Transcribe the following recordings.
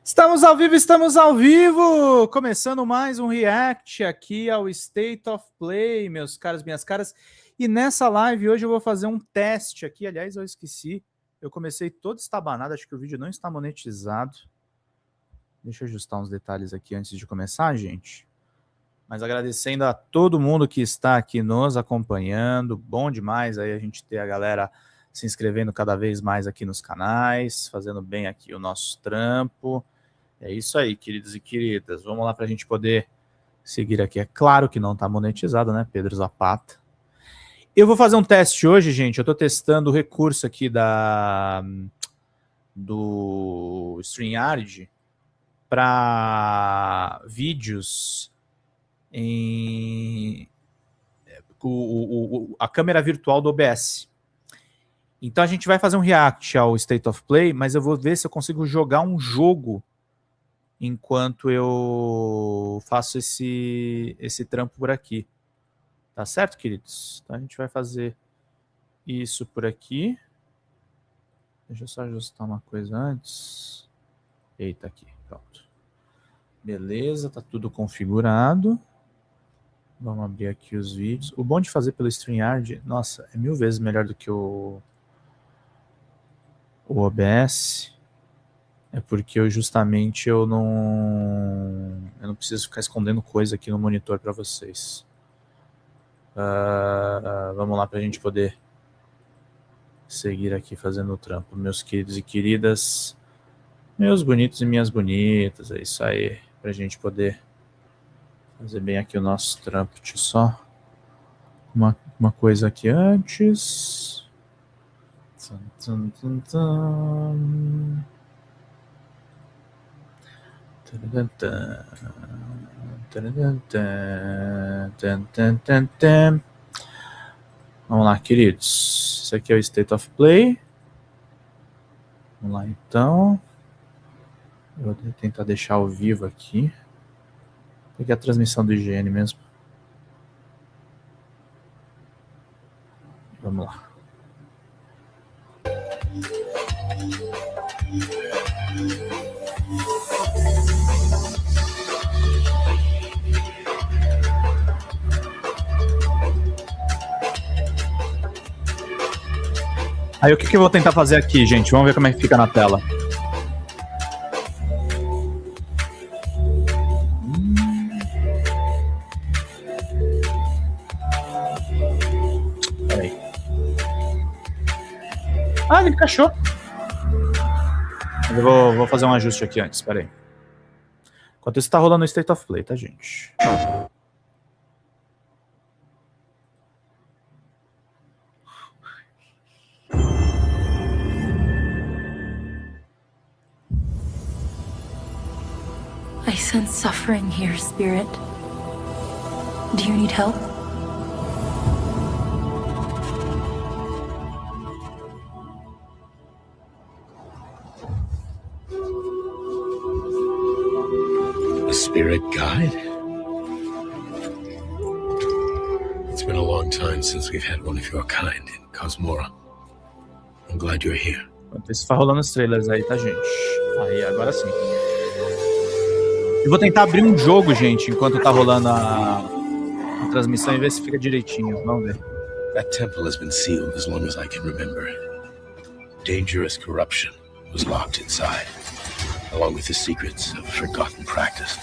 Estamos ao vivo! Começando mais um react aqui ao State of Play, meus caros, minhas caras. E nessa live hoje eu vou fazer um teste aqui. Aliás, eu esqueci. Eu comecei todo estabanado, acho que o vídeo não está monetizado. Deixa eu ajustar uns detalhes aqui antes de começar, gente. Mas agradecendo a todo mundo que está aqui nos acompanhando. Bom demais aí a gente ter a galera se inscrevendo cada vez mais aqui nos canais, fazendo bem aqui o nosso trampo. É isso aí, queridos e queridas. Vamos lá para a gente poder seguir aqui. É claro que não está monetizado, né, Pedro Zapata? Eu vou fazer um teste hoje, gente. Eu estou testando o recurso aqui do StreamYard para vídeos em a câmera virtual do OBS. Então a gente vai fazer um react ao State of Play, mas eu vou ver se eu consigo jogar um jogo enquanto eu faço esse trampo por aqui. Tá certo, queridos? Então a gente vai fazer isso por aqui. Deixa eu só ajustar uma coisa antes. Eita, aqui, pronto. Beleza, tá tudo configurado. Vamos abrir aqui os vídeos. O bom de fazer pelo StreamYard, nossa, é 1000 vezes melhor do que o OBS. É porque eu não preciso ficar escondendo coisa aqui no monitor para vocês. Vamos lá para a gente poder seguir aqui fazendo o trampo. Meus queridos e queridas, meus bonitos e minhas bonitas, é isso aí. Para a gente poder fazer bem aqui o nosso trampo. Deixa eu só uma coisa aqui antes. Vamos lá, queridos. Esse aqui é o State of Play. Vamos lá, então. Eu vou tentar deixar ao vivo aqui. Peguei a transmissão do IGN mesmo. Vamos lá. Aí o que eu vou tentar fazer aqui, gente? Vamos ver como é que fica na tela. Peraí. Ah, ele encaixou. Eu vou fazer um ajuste aqui antes, peraí. Enquanto isso tá rolando o State of Play, tá, gente? I sense suffering here, Spirit. Do you need help? A spirit guide? It's been a long time since we've had one of your kind in Cosmora. I'm glad you're here. Enquanto isso tá rolando os trailers aí, tá, gente? Aí, agora sim. Eu vou tentar abrir um jogo, gente, enquanto tá rolando a transmissão e ver se fica direitinho. Vamos ver. That temple has been sealed as long as I can remember. Dangerous corruption was locked inside, along with the secrets of a forgotten practice.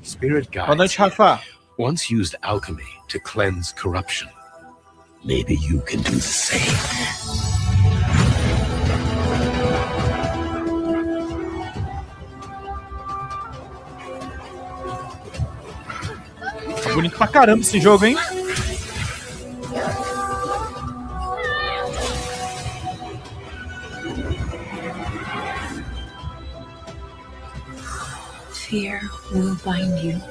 Spirit Boa noite, guides Rafa. once used alchemy to cleanse corruption. Maybe you can do the same. Tá bonito pra caramba esse jogo, hein? Fear will bind you,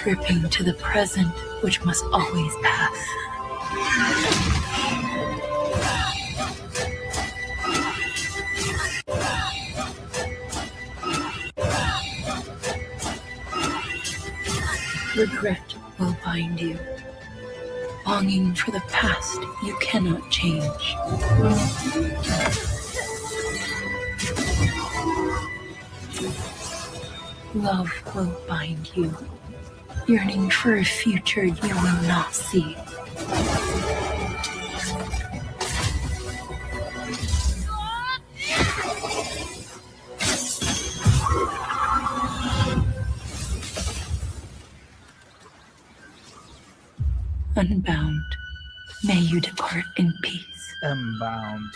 gripping to the present, which must always pass. Regret will bind you. Longing for the past you cannot change. Love will bind you. Yearning for a future you will not see. Unbound, may you depart in peace. Unbound.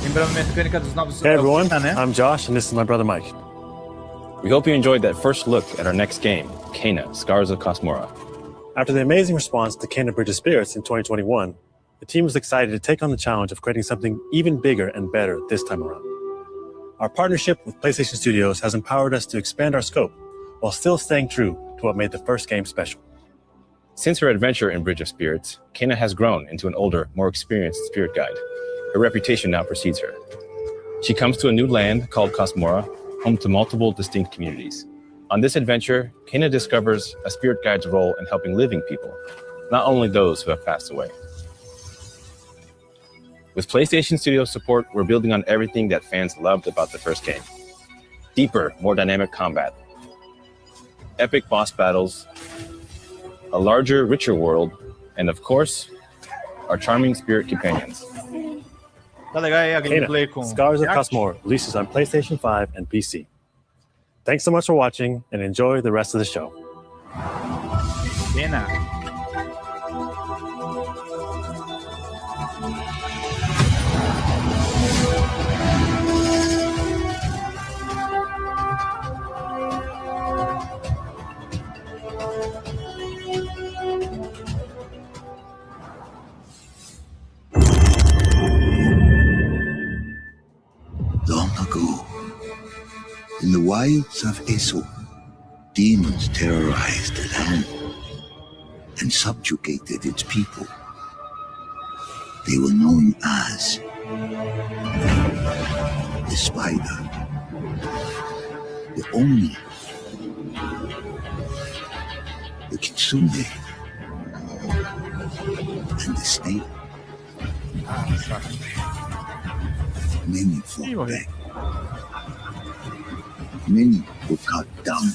Lembrando a mecânica dos novos. Hey everyone, né? I'm Josh and this is my brother Mike. We hope you enjoyed that first look at our next game, Kena, Scars of Cosmora. After the amazing response to Kena Bridge of Spirits in 2021, the team was excited to take on the challenge of creating something even bigger and better this time around. Our partnership with PlayStation Studios has empowered us to expand our scope while still staying true to what made the first game special. Since her adventure in Bridge of Spirits, Kena has grown into an older, more experienced spirit guide. Her reputation now precedes her. She comes to a new land called Cosmora, home to multiple distinct communities. On this adventure, Kena discovers a spirit guide's role in helping living people, not only those who have passed away. With PlayStation Studios support, we're building on everything that fans loved about the first game. Deeper, more dynamic combat, epic boss battles, a larger, richer world, and of course, our charming spirit companions. Tá legal aí a gameplay com Scars of Cosmora releases on PlayStation 5 and PC. Thanks so much for watching and enjoy the rest of the show. Pena. Long ago, in the wilds of Eso, demons terrorized the land and subjugated its people. They were known as the Spider, the Oni, the Kitsune, and the Snake. Many fought back. Many were cut down.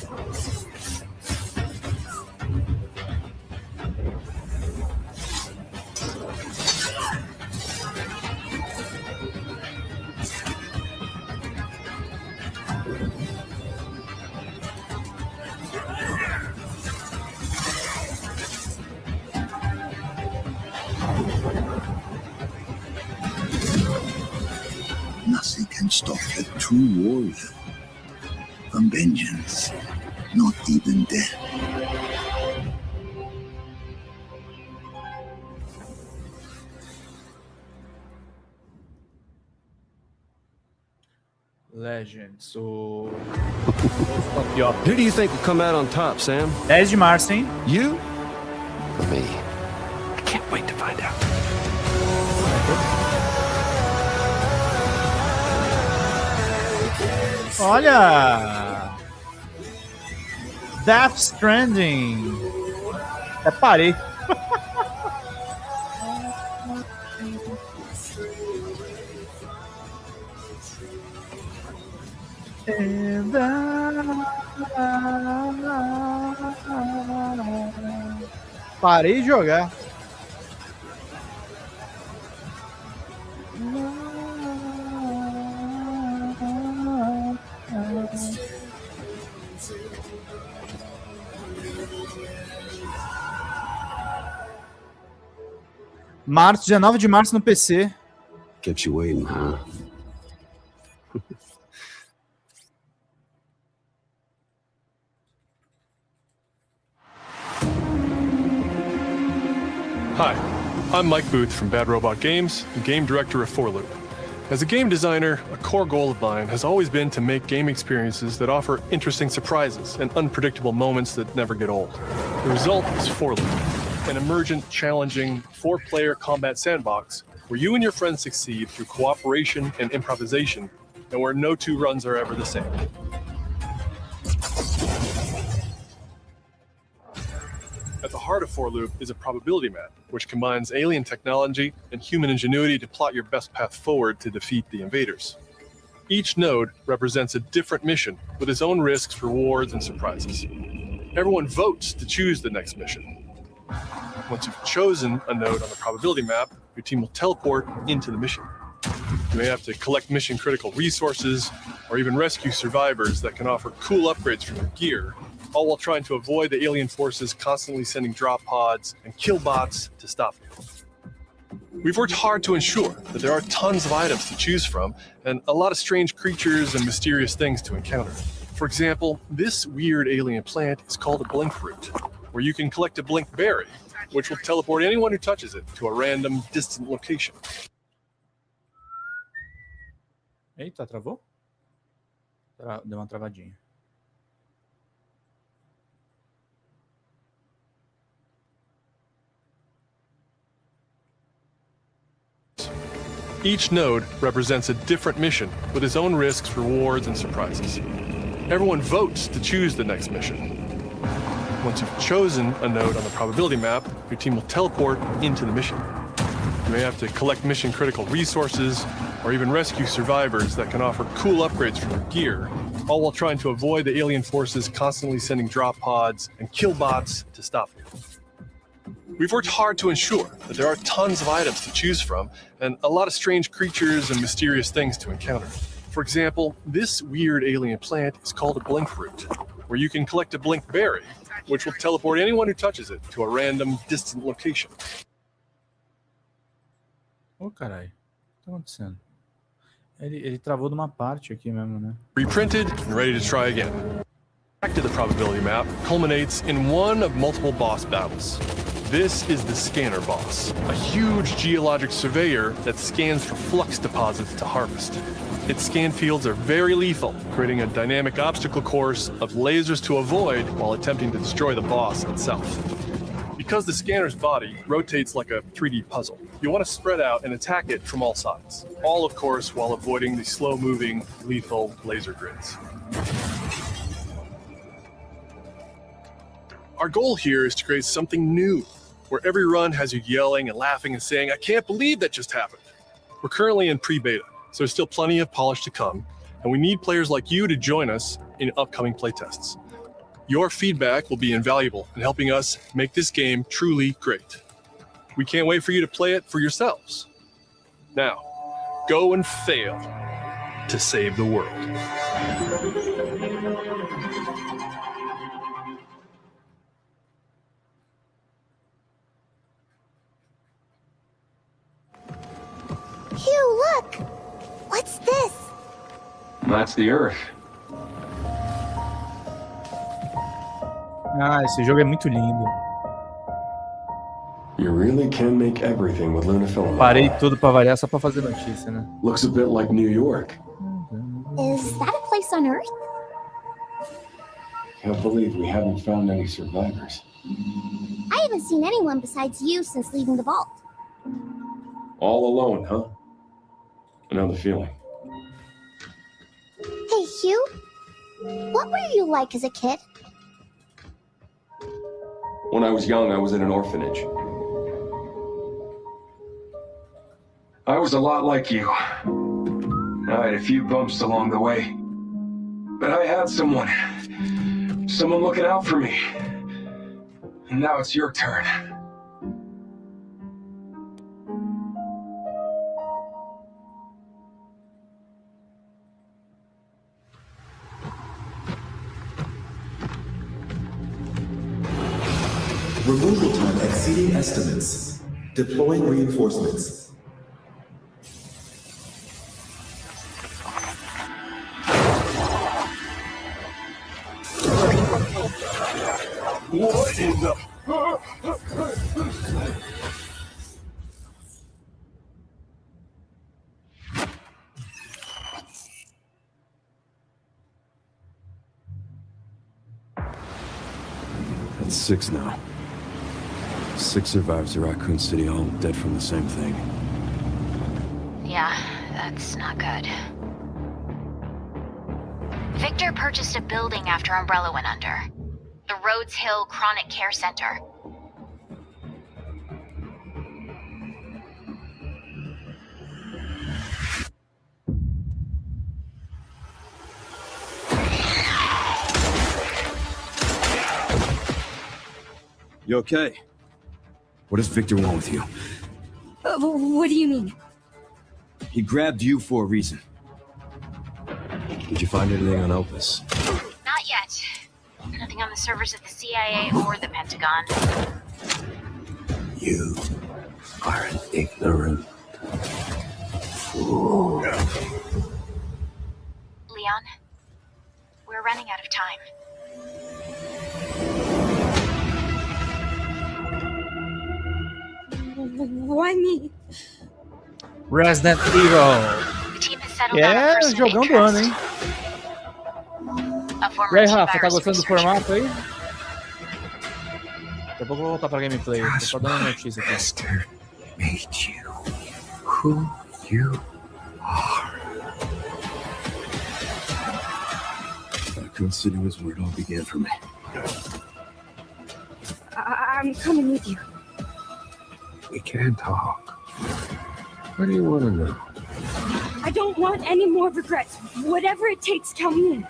Nothing can stop a true warrior from vengeance, not even death. Legends. O... Who do you think will come out on top, Sam? 10 de março, hein? You? For me. I can't wait to find out. Olha! Death Stranding. Até parei. Parei de jogar. Março, 19 de março no PC. Kept you waiting, huh? Hi, I'm Mike Booth from Bad Robot Games, and game director of 4Loop. As a game designer, a core goal of mine has always been to make game experiences that offer interesting surprises and unpredictable moments that never get old. The result is 4Loop, an emergent, challenging, 4-player combat sandbox where you and your friends succeed through cooperation and improvisation and where no two runs are ever the same. At the heart of For Loop is a probability map, which combines alien technology and human ingenuity to plot your best path forward to defeat the invaders. Each node represents a different mission with its own risks, rewards, and surprises. Everyone votes to choose the next mission. Once you've chosen a node on the probability map, your team will teleport into the mission. You may have to collect mission-critical resources or even rescue survivors that can offer cool upgrades from your gear, all while trying to avoid the alien forces constantly sending drop pods and kill bots to stop you. We've worked hard to ensure that there are tons of items to choose from and a lot of strange creatures and mysterious things to encounter. For example, this weird alien plant is called a blink root, where you can collect a blink berry, which will teleport anyone who touches it to a random, distant location. Eita, travou? Deu uma travadinha. Each node represents a different mission with its own risks, rewards, and surprises. Everyone votes to choose the next mission. Once you've chosen a node on the probability map, your team will teleport into the mission. You may have to collect mission-critical resources or even rescue survivors that can offer cool upgrades from your gear, all while trying to avoid the alien forces constantly sending drop pods and kill bots to stop you. We've worked hard to ensure that there are tons of items to choose from and a lot of strange creatures and mysterious things to encounter. For example, this weird alien plant is called a blink root, where you can collect a blink berry, which will teleport anyone who touches it to a random, distant location. Ô, caralho. O que tá acontecendo? Ele travou numa parte aqui mesmo, né? Reprinted and ready to try again. Back to the probability map culminates in one of multiple boss battles. This is the Scanner Boss, a huge geologic surveyor that scans for flux deposits to harvest. Its scan fields are very lethal, creating a dynamic obstacle course of lasers to avoid while attempting to destroy the boss itself. Because the scanner's body rotates like a 3D puzzle, you want to spread out and attack it from all sides. All, of course, while avoiding the slow-moving, lethal laser grids. Our goal here is to create something new, where every run has you yelling and laughing and saying, "I can't believe that just happened." We're currently in pre-beta, so there's still plenty of polish to come, and we need players like you to join us in upcoming playtests. Your feedback will be invaluable in helping us make this game truly great. We can't wait for you to play it for yourselves. Now, go and fail to save the world. Hugh, look! What's this? That's the Earth. Ah, esse jogo é muito lindo. You really can make everything with Lunafilament. Parei tudo pra variar só pra fazer notícia, né? Looks a bit like New York. Is that a place on Earth? Can't believe we haven't found any survivors. I haven't seen anyone besides you since leaving the vault. All alone, huh? I know the feeling. Hey, Hugh. What were you like as a kid? When I was young, I was in an orphanage. I was a lot like you. I had a few bumps along the way. But I had someone looking out for me. And now it's your turn. Removal time exceeding estimates. Deploying reinforcements. What in the... That's 6 now. 6 survivors of Raccoon City, all dead from the same thing. Yeah, that's not good. Victor purchased a building after Umbrella went under. The Rhodes Hill Chronic Care Center. You okay? What does Victor want with you? What do you mean? He grabbed you for a reason. Did you find anything on Opus? Not yet. Nothing on the servers of the CIA or the Pentagon. You are an ignorant fool. Leon, we're running out of time. Why me? Resident Evil. The team has settled on a person of Jogão do ano, hein? interest. A former E aí, T-Virus Rafa, tá gostando do researcher. formato aí? Daqui a pouco eu vou voltar pra gameplay. Tô só dando notícia aqui. Master made you who you are. Raccoon City was where it all began for me. I'm coming with you. We can't talk. What do you want to know? I don't want any more regrets. Whatever it takes, count me in.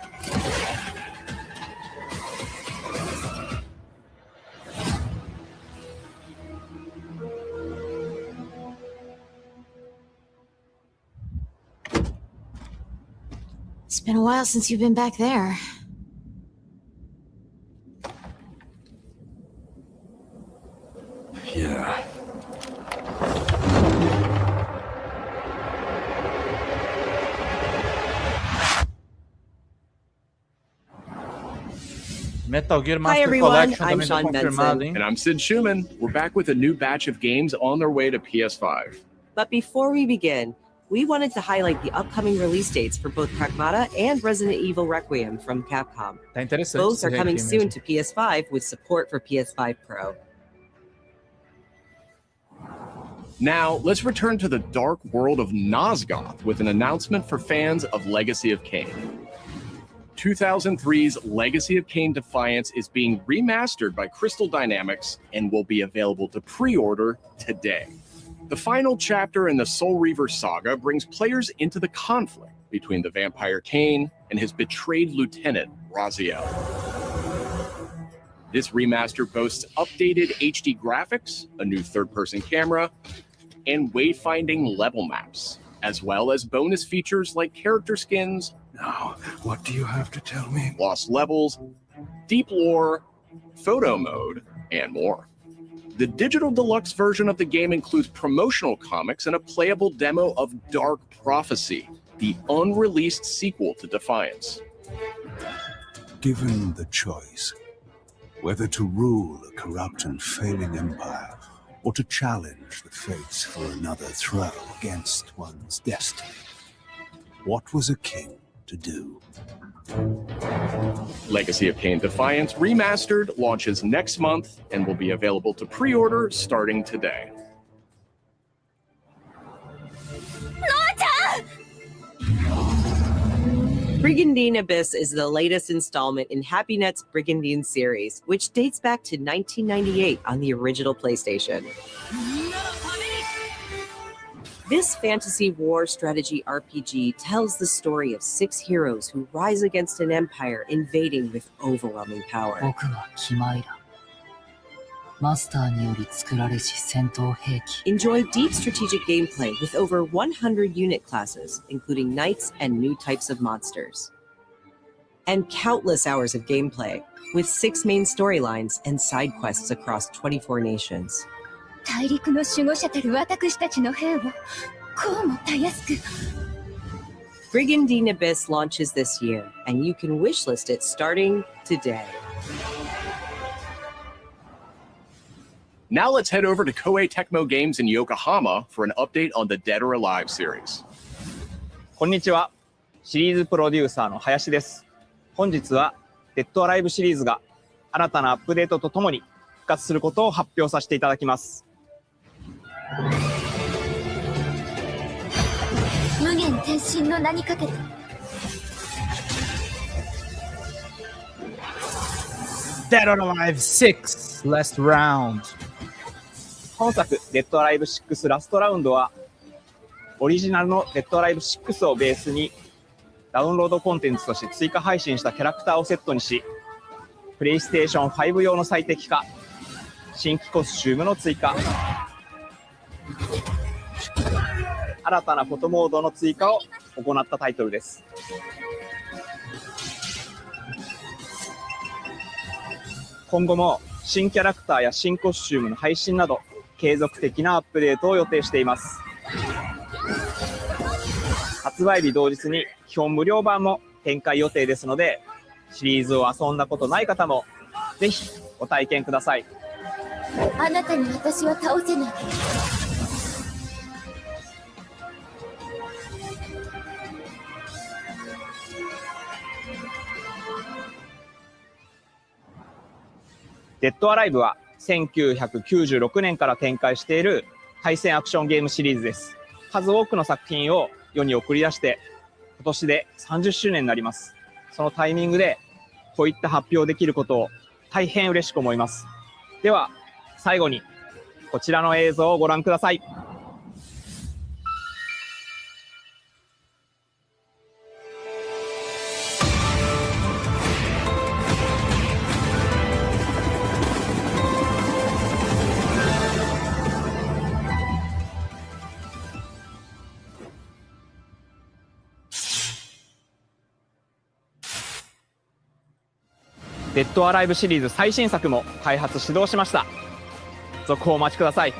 It's been a while since you've been back there. Yeah. Metal Gear Hi Master everyone, Collection I'm também tá Sean confirmado, Benson. hein? And I'm Sid Schumann. We're back with a new batch of games on their way to PS5. But before we begin, we wanted to highlight the upcoming release dates for both Pragmata and Resident Evil Requiem from Capcom. Tá interessante. Both esse are coming aqui soon mesmo. to PS5 with support for PS5 Pro. Now, let's return to the dark world of Nosgoth with an announcement for fans of Legacy of Kain. 2003's Legacy of Kain Defiance is being remastered by Crystal Dynamics and will be available to pre-order today. The final chapter in the Soul Reaver saga brings players into the conflict between the vampire Kain and his betrayed lieutenant, Raziel. This remaster boasts updated HD graphics, a new third-person camera, and wayfinding level maps, as well as bonus features like character skins. Now, what do you have to tell me? Lost levels, deep lore, photo mode, and more. The digital deluxe version of the game includes promotional comics and a playable demo of Dark Prophecy, the unreleased sequel to Defiance. Given the choice, whether to rule a corrupt and failing empire, or to challenge the fates for another throw against one's destiny, what was a king to do? Legacy of Kain Defiance Remastered launches next month and will be available to pre-order starting today. Brigandine Abyss is the latest installment in HappyNet's Brigandine series, which dates back to 1998 on the original PlayStation. This fantasy war strategy RPG tells the story of 6 heroes who rise against an empire invading with overwhelming power. 僕はキマイラ。マスターにより作られし戦闘兵器。 Enjoy deep strategic gameplay with over 100 unit classes, including knights and new types of monsters. And countless hours of gameplay, with 6 main storylines and side quests across 24 nations. 大陸の守護者たる私たちの兵をこうもたやすく。 Brigandine Abyss launches this year, and you can wishlist it starting today. Now let's head over to Koei Tecmo Games in Yokohama for an update on the Dead or Alive series. こんにちは。シリーズプロデューサーの林です。本日はデッドアライブシリーズが新たなアップデートとともに復活することを発表させていただきます。無限転身の名にかけて Dead or Alive 6 Last Round。本作デッドアライブ6ラストラウンドはオリジナルのデッドアライブ6をベースにダウンロードコンテンツとして追加配信したキャラクターをセットにし、プレイステーション5用の最適化、新規コスチュームの追加、新たなフォトモードの追加を行ったタイトルです。今後も新キャラクターや新コスチュームの配信など継続的なアップデートを予定しています。発売日同日に基本無料版も展開予定ですので、シリーズを遊んだことない方もぜひご体験ください。あなたに私は倒せない。デッドアライブは1996年から展開している対戦アクションゲームシリーズです。数多くの作品を世に送り出して今年で30周年になります。そのタイミングでこういった発表できることを大変嬉しく思います。では最後にこちらの映像をご覧ください。デッドアライブシリーズ最新作も開発始動しました。続報をお待ちください。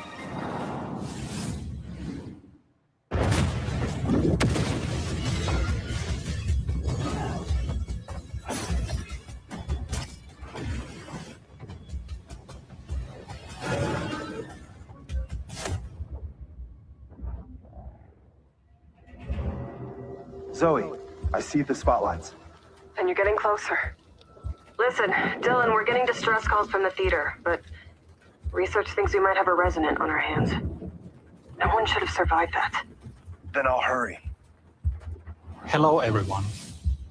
Zoe, I see the spotlights. And you're getting closer. Listen, Dylan, we're getting distress calls from the theater, but research thinks we might have a resonant on our hands. No one should have survived that. Then I'll hurry. Hello, everyone.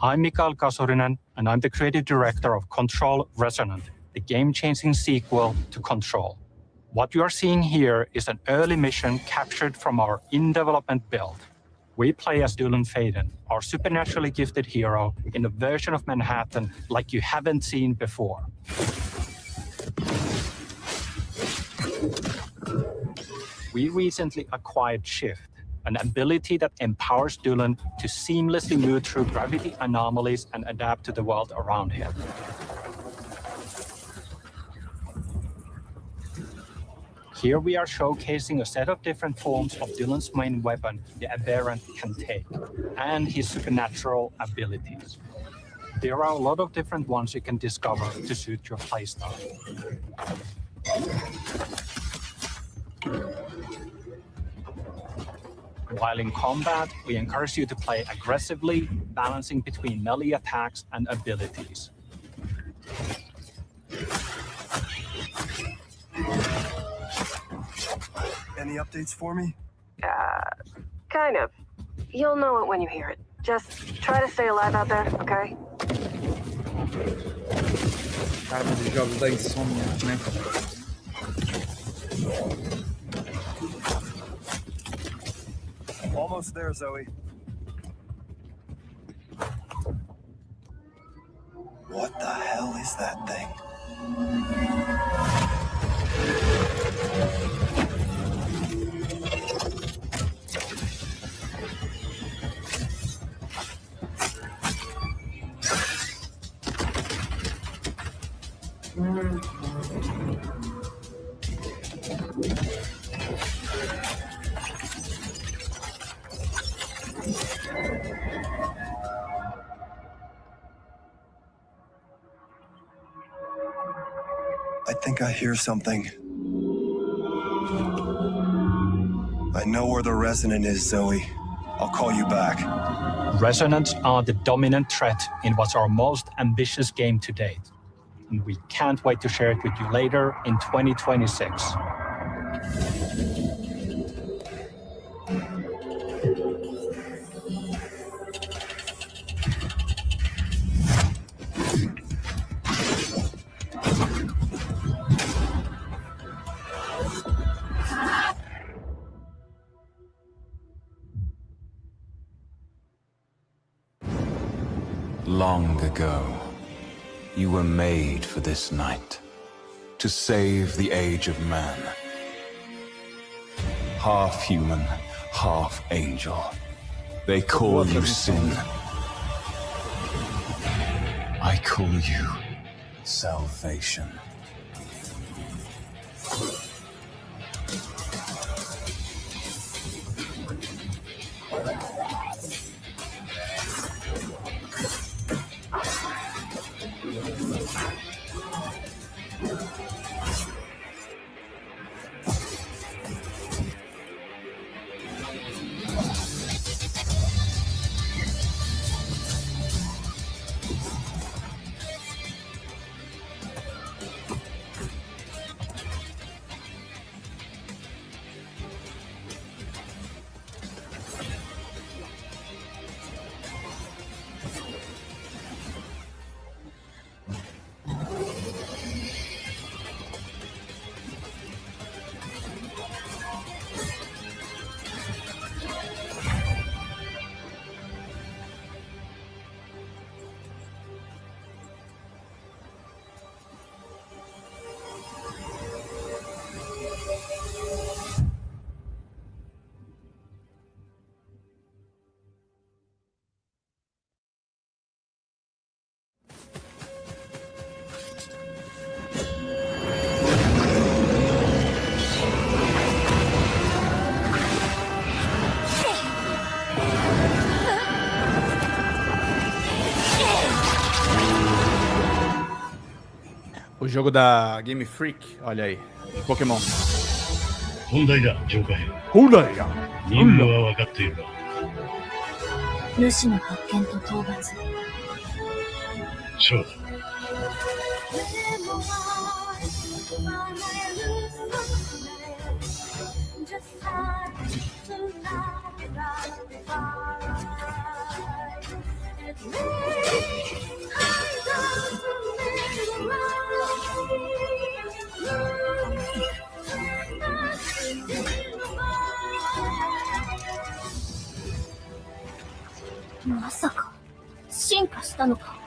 I'm Mikael Kasurinen, and I'm the creative director of Control Resonant, the game-changing sequel to Control. What you are seeing here is an early mission captured from our in-development build. We play as Dylan Faden, our supernaturally gifted hero, in a version of Manhattan like you haven't seen before. We recently acquired Shift, an ability that empowers Dylan to seamlessly move through gravity anomalies and adapt to the world around him. Here we are showcasing a set of different forms of Dylan's main weapon, the Aberrant can take, and his supernatural abilities. There are a lot of different ones you can discover to suit your playstyle. While in combat, we encourage you to play aggressively, balancing between melee attacks and abilities. Any updates for me? Kind of. You'll know it when you hear it. Just try to stay alive out there, okay? Cara, mas os jogos da Insomniac, né? Almost there, Zoe. What the hell is that thing? I think I hear something. I know where the resonant is, Zoe. I'll call you back. Resonants are the dominant threat in what's our most ambitious game to date. And we can't wait to share it with you later in 2026. Long ago, you were made for this night, to save the age of man. Half human, half angel. They call you sin. I call you salvation. O jogo da Game Freak, olha aí, Pokémon. 本題だ、上海。本題や。任務は分かっているが。主の発見と討伐。そうだ。まさか進化したのか。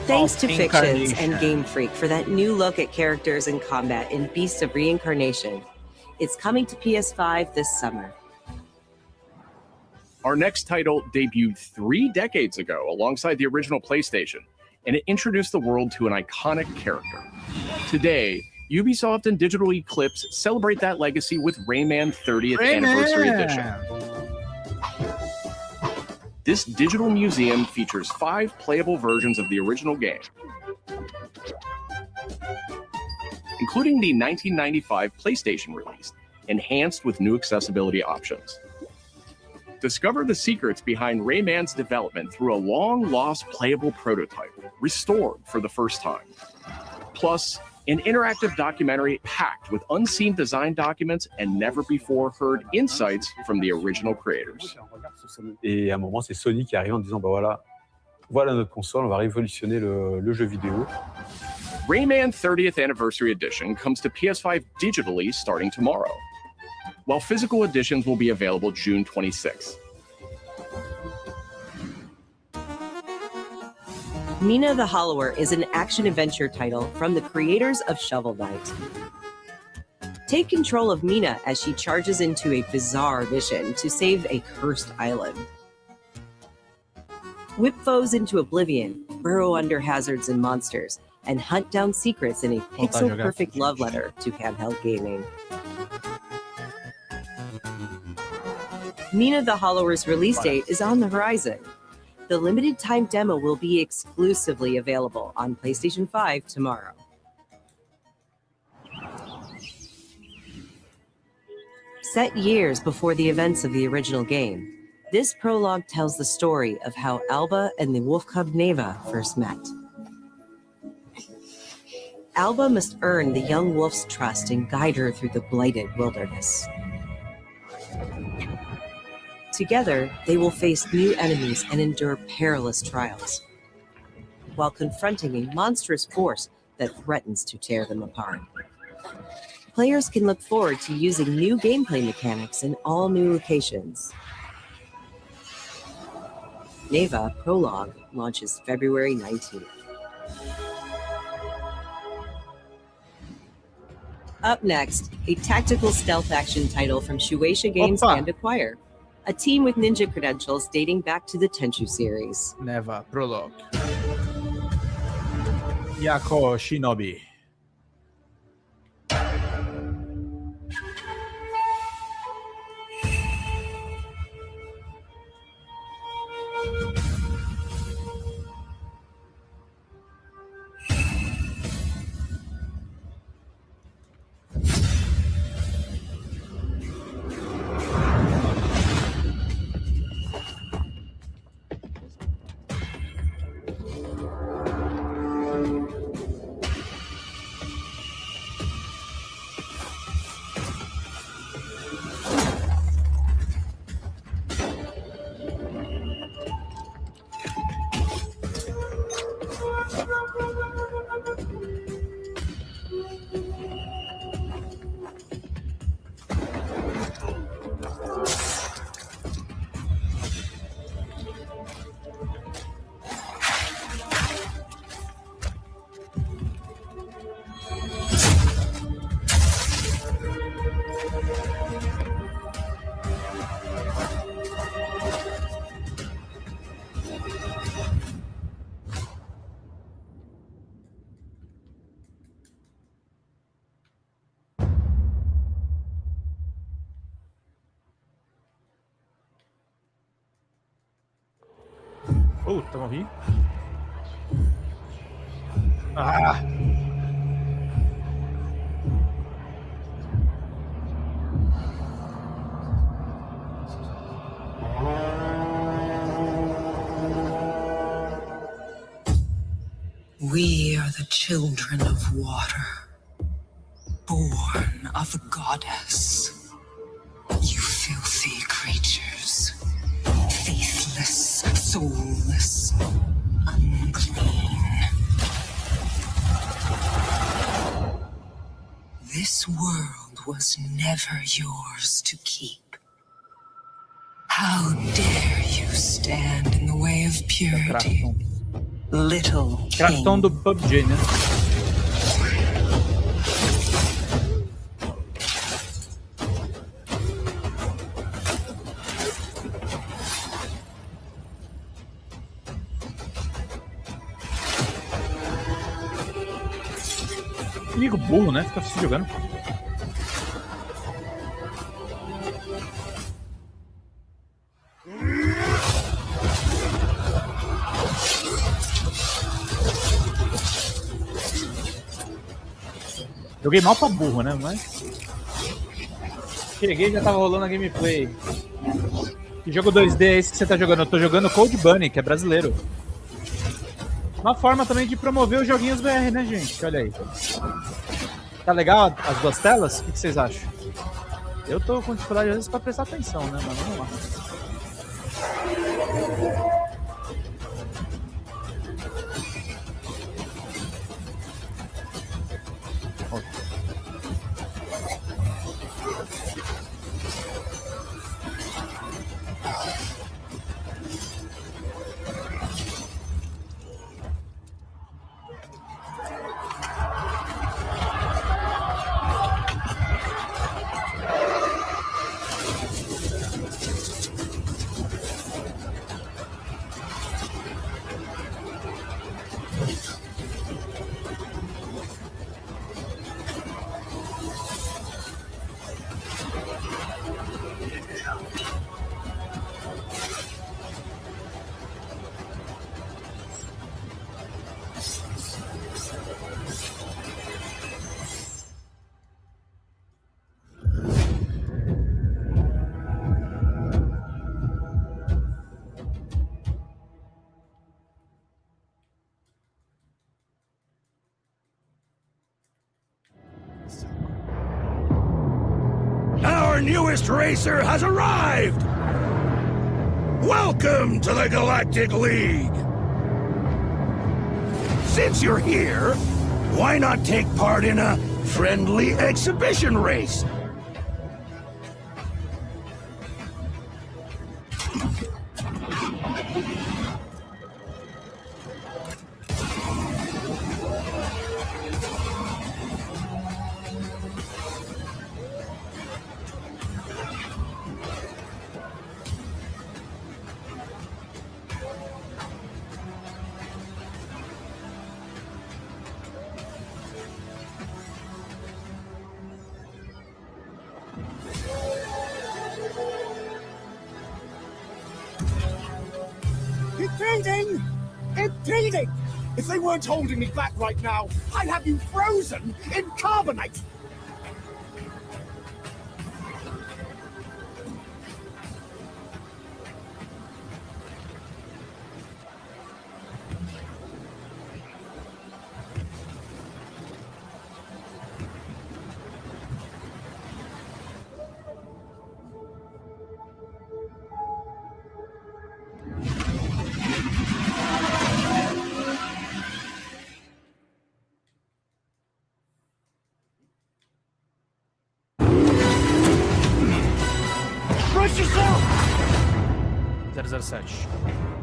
Thanks to Fictions and Game Freak for that new look at characters and combat in Beast of Reincarnation. It's coming to PS5 this summer. Our next title debuted 3 decades ago alongside the original PlayStation, and it introduced the world to an iconic character. Today, Ubisoft and Digital Eclipse celebrate that legacy with Rayman 30th Anniversary Edition. This digital museum features 5 playable versions of the original game, including the 1995 PlayStation release, enhanced with new accessibility options. Discover the secrets behind Rayman's development through a long-lost playable prototype, restored for the first time. Plus, an interactive documentary packed with unseen design documents and never-before-heard insights from the original creators. Et à un moment, c'est Sony qui arrive en disant, bah voilà notre console, on va révolutionner le jeu vidéo. Rayman 30th Anniversary Edition comes to PS5 digitally starting tomorrow, while physical editions will be available June 26th. Mina the Hollower is an action-adventure title from the creators of Shovel Knight. Take control of Mina as she charges into a bizarre mission to save a cursed island. Whip foes into oblivion, burrow under hazards and monsters, and hunt down secrets in a pixel-perfect love letter to handheld gaming. Mina the Hollower's release date is on the horizon. The limited-time demo will be exclusively available on PlayStation 5 tomorrow. Set years before the events of the original game, this prologue tells the story of how Alba and the wolf cub Neva first met. Alba must earn the young wolf's trust and guide her through the blighted wilderness. Together, they will face new enemies and endure perilous trials, while confronting a monstrous force that threatens to tear them apart. Players can look forward to using new gameplay mechanics in all new locations. Neva Prologue launches February 19th. Up next, a tactical stealth action title from Shueisha Games and Acquire, a team with ninja credentials dating back to the Tenchu series. Neva Prologue. Yako Shinobi. Puta, morri. Ah! We are the children of water, born of a goddess. You filthy creatures, faithless, soulless, unclean. This world was never yours to keep. How dare you stand in the way of purity? Little Cartão do PUBG, né? Amigo burro, né? Fica se jogando. Joguei mal pra burro, né? Mas cheguei e já tava rolando a gameplay. Que jogo 2D é esse que você tá jogando? Eu tô jogando Cold Bunny, que é brasileiro. Uma forma também de promover os joguinhos BR, né, gente? Olha aí. Tá legal as duas telas? O que vocês acham? Eu tô com dificuldade às vezes pra prestar atenção, né? Mas vamos lá. Our newest racer has arrived! Welcome to the Galactic League! Since you're here, why not take part in a friendly exhibition race? Impeding! If they weren't holding me back right now, I'd have you frozen in carbonite! Brace yourself! 007.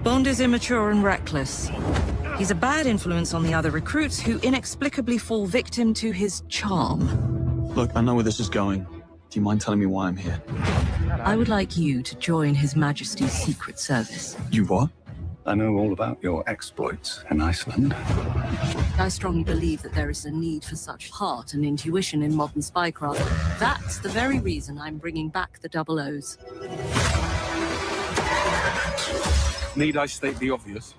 Bond is immature and reckless. He's a bad influence on the other recruits who inexplicably fall victim to his charm. Look, I know where this is going. Do you mind telling me why I'm here? I would like you to join His Majesty's Secret Service. You what? I know all about your exploits in Iceland. I strongly believe that there is a need for such heart and intuition in modern spycraft. That's the very reason I'm bringing back the Double O's. Need I state the obvious?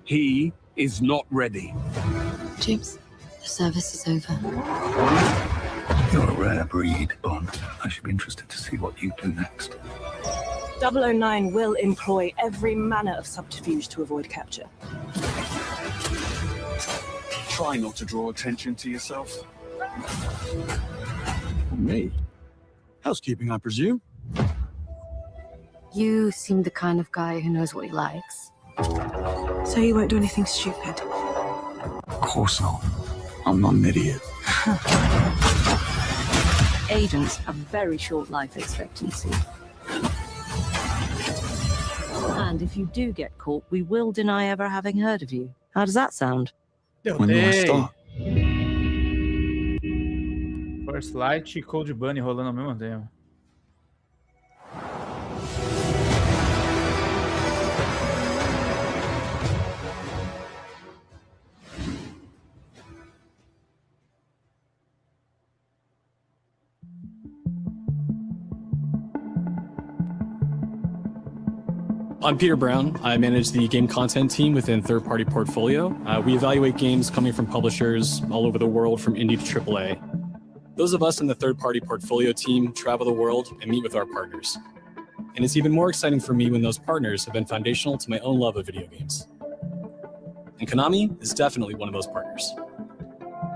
He is not ready. James, the service is over. You're a rare breed, Bond. I should be interested to see what you do next. 009 will employ every manner of subterfuge to avoid capture. Try not to draw attention to yourself. Me? Housekeeping, I presume? You seem the kind of guy who knows what he likes. So you won't do anything stupid? Of course not. I'm not an idiot. Agents have very short life expectancy. And if you do get caught, we will deny ever having heard of you. How does that sound? When do I start? First Light e Cold Bunny rolando ao mesmo tempo. I'm Peter Brown. I manage the game content team within Third Party Portfolio. We evaluate games coming from publishers all over the world, from indie to AAA. Those of us in the Third Party Portfolio team travel the world and meet with our partners. And it's even more exciting for me when those partners have been foundational to my own love of video games. And Konami is definitely one of those partners.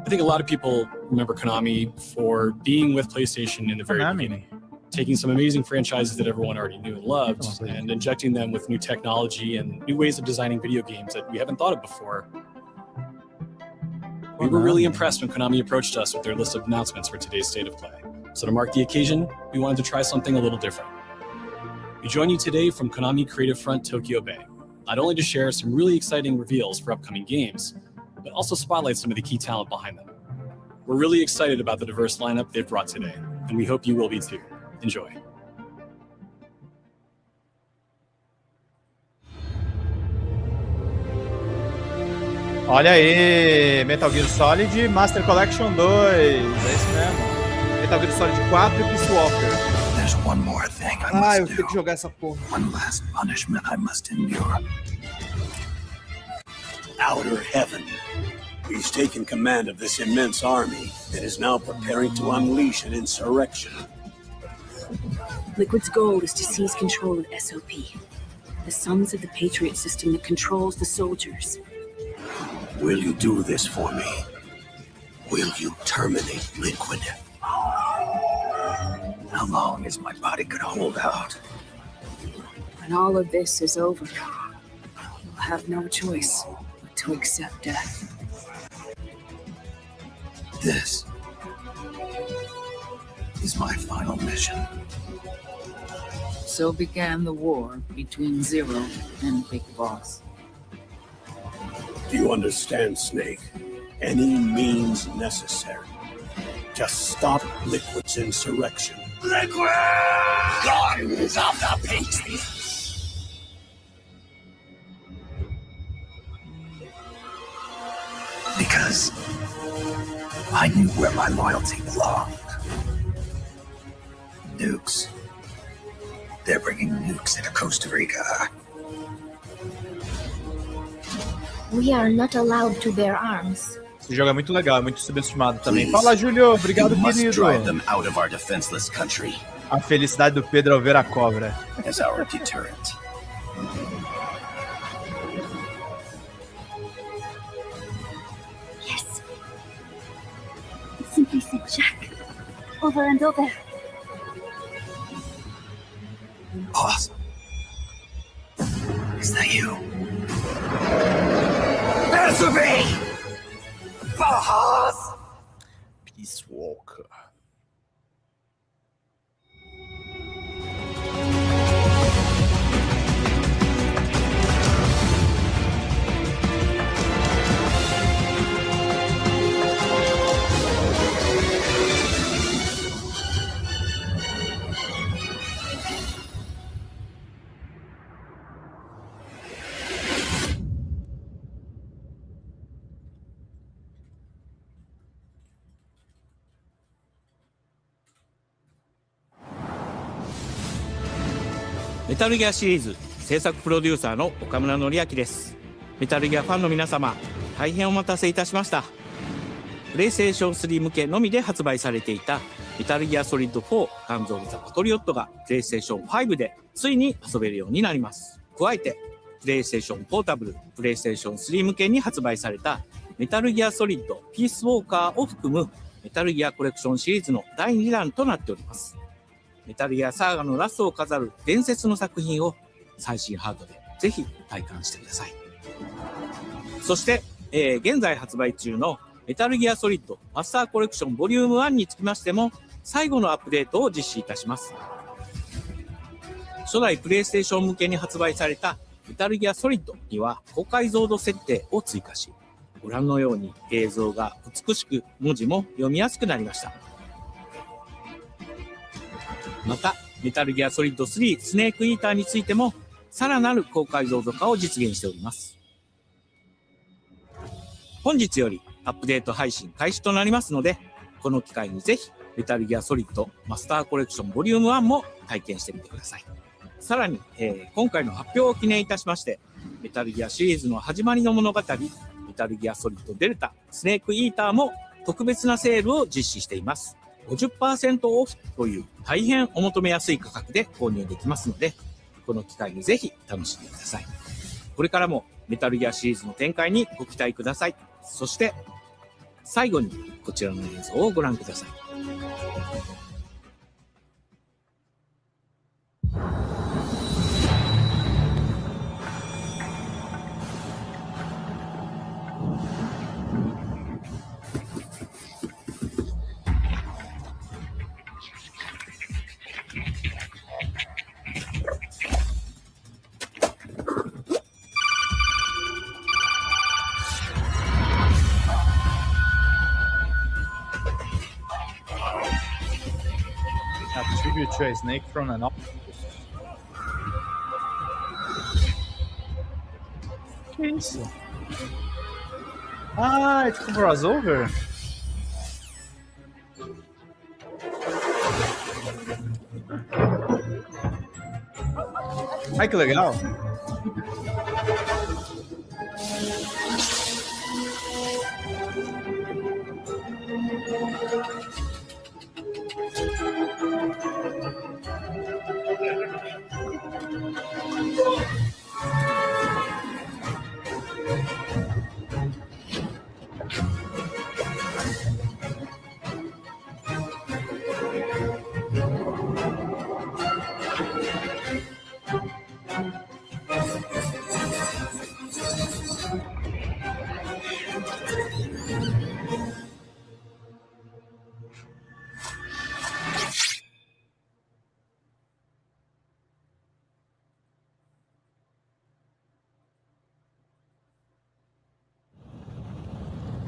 I think a lot of people remember Konami for being with PlayStation in the very beginning, taking some amazing franchises that everyone already knew and loved and injecting them with new technology and new ways of designing video games that we haven't thought of before. We were really impressed when Konami approached us with their list of announcements for today's State of Play. So to mark the occasion, we wanted to try something a little different. We join you today from Konami Creative Front Tokyo Bay, not only to share some really exciting reveals for upcoming games, but also spotlight some of the key talent behind them. We're really excited about the diverse lineup they've brought today, and we hope you will be too. Enjoy. Olha aí, Metal Gear Solid Master Collection 2, é isso mesmo. Metal Gear Solid 4 e Peace Walker. There's one more thing I Ah, eu must tenho que do. jogar essa porra. One last punishment I must endure. Outer Heaven. He's taken command of this immense army that is now preparing to unleash an insurrection. Liquid's goal is to seize control of SOP, the Sons of the Patriot system that controls the soldiers. Will you do this for me? Will you terminate Liquid? How how long is my body gonna hold out? When all of this is over, you'll have no choice but to accept death. This is my final mission. So began the war between Zero and Big Boss. Do you understand, Snake? Any means necessary. Just stop Liquid's insurrection. Liquid! Guns of the Patriots! Because I knew where my loyalty belonged. Nukes. They're bringing nukes into Costa Rica. We are not allowed to bear arms. Esse jogo é muito legal, é muito subestimado também. Fala, Júlio. Obrigado, querido. Drive them out of our defenseless country. A felicidade do Pedro ao ver a cobra. As our deterrent. Yes. Simply say Jack. Over and over. Boss. Is that you? Answer me! Boss! Peace Walker.メタルギアシリーズ制作プロデューサーの岡村典明です。メタルギアファンの皆様、大変お待たせいたしました。プレイステーション3向けのみで発売されていたメタルギアソリッド4ガンズ・オブ・ザ・パトリオットがプレイステーション5でついに遊べるようになります。加えて、プレイステーションポータブル、プレイステーション3向けに発売されたメタルギアソリッドピースウォーカーを含むメタルギアコレクションシリーズの第2弾となっております。メタルギアサーガのラストを飾る伝説の作品を最新ハードでぜひ体感してください。そして、現在発売中のメタルギアソリッドマスターコレクションボリューム1につきましても最後のアップデートを実施いたします。初代プレイステーション向けに発売されたメタルギアソリッドには高解像度設定を追加し、ご覧のように映像が美しく文字も読みやすくなりました。また、メタルギアソリッド3スネークイーターについても、さらなる高解像度化を実現しております。本日よりアップデート配信開始となりますので、この機会にぜひ、メタルギアソリッドマスターコレクションボリューム1も体験してみてください。さらに、今回の発表を記念いたしまして、メタルギアシリーズの始まりの物語、メタルギアソリッドデルタ、スネークイーターも特別なセールを実施しています。50% オフという大変お求めやすい価格で購入できますので、この機会にぜひ楽しんでください。これからもメタルギアシリーズの展開にご期待ください。そして最後にこちらの映像をご覧ください。Tribute to a snake from an octopus. Que isso? Ah, é tipo crossover? Ai, que legal!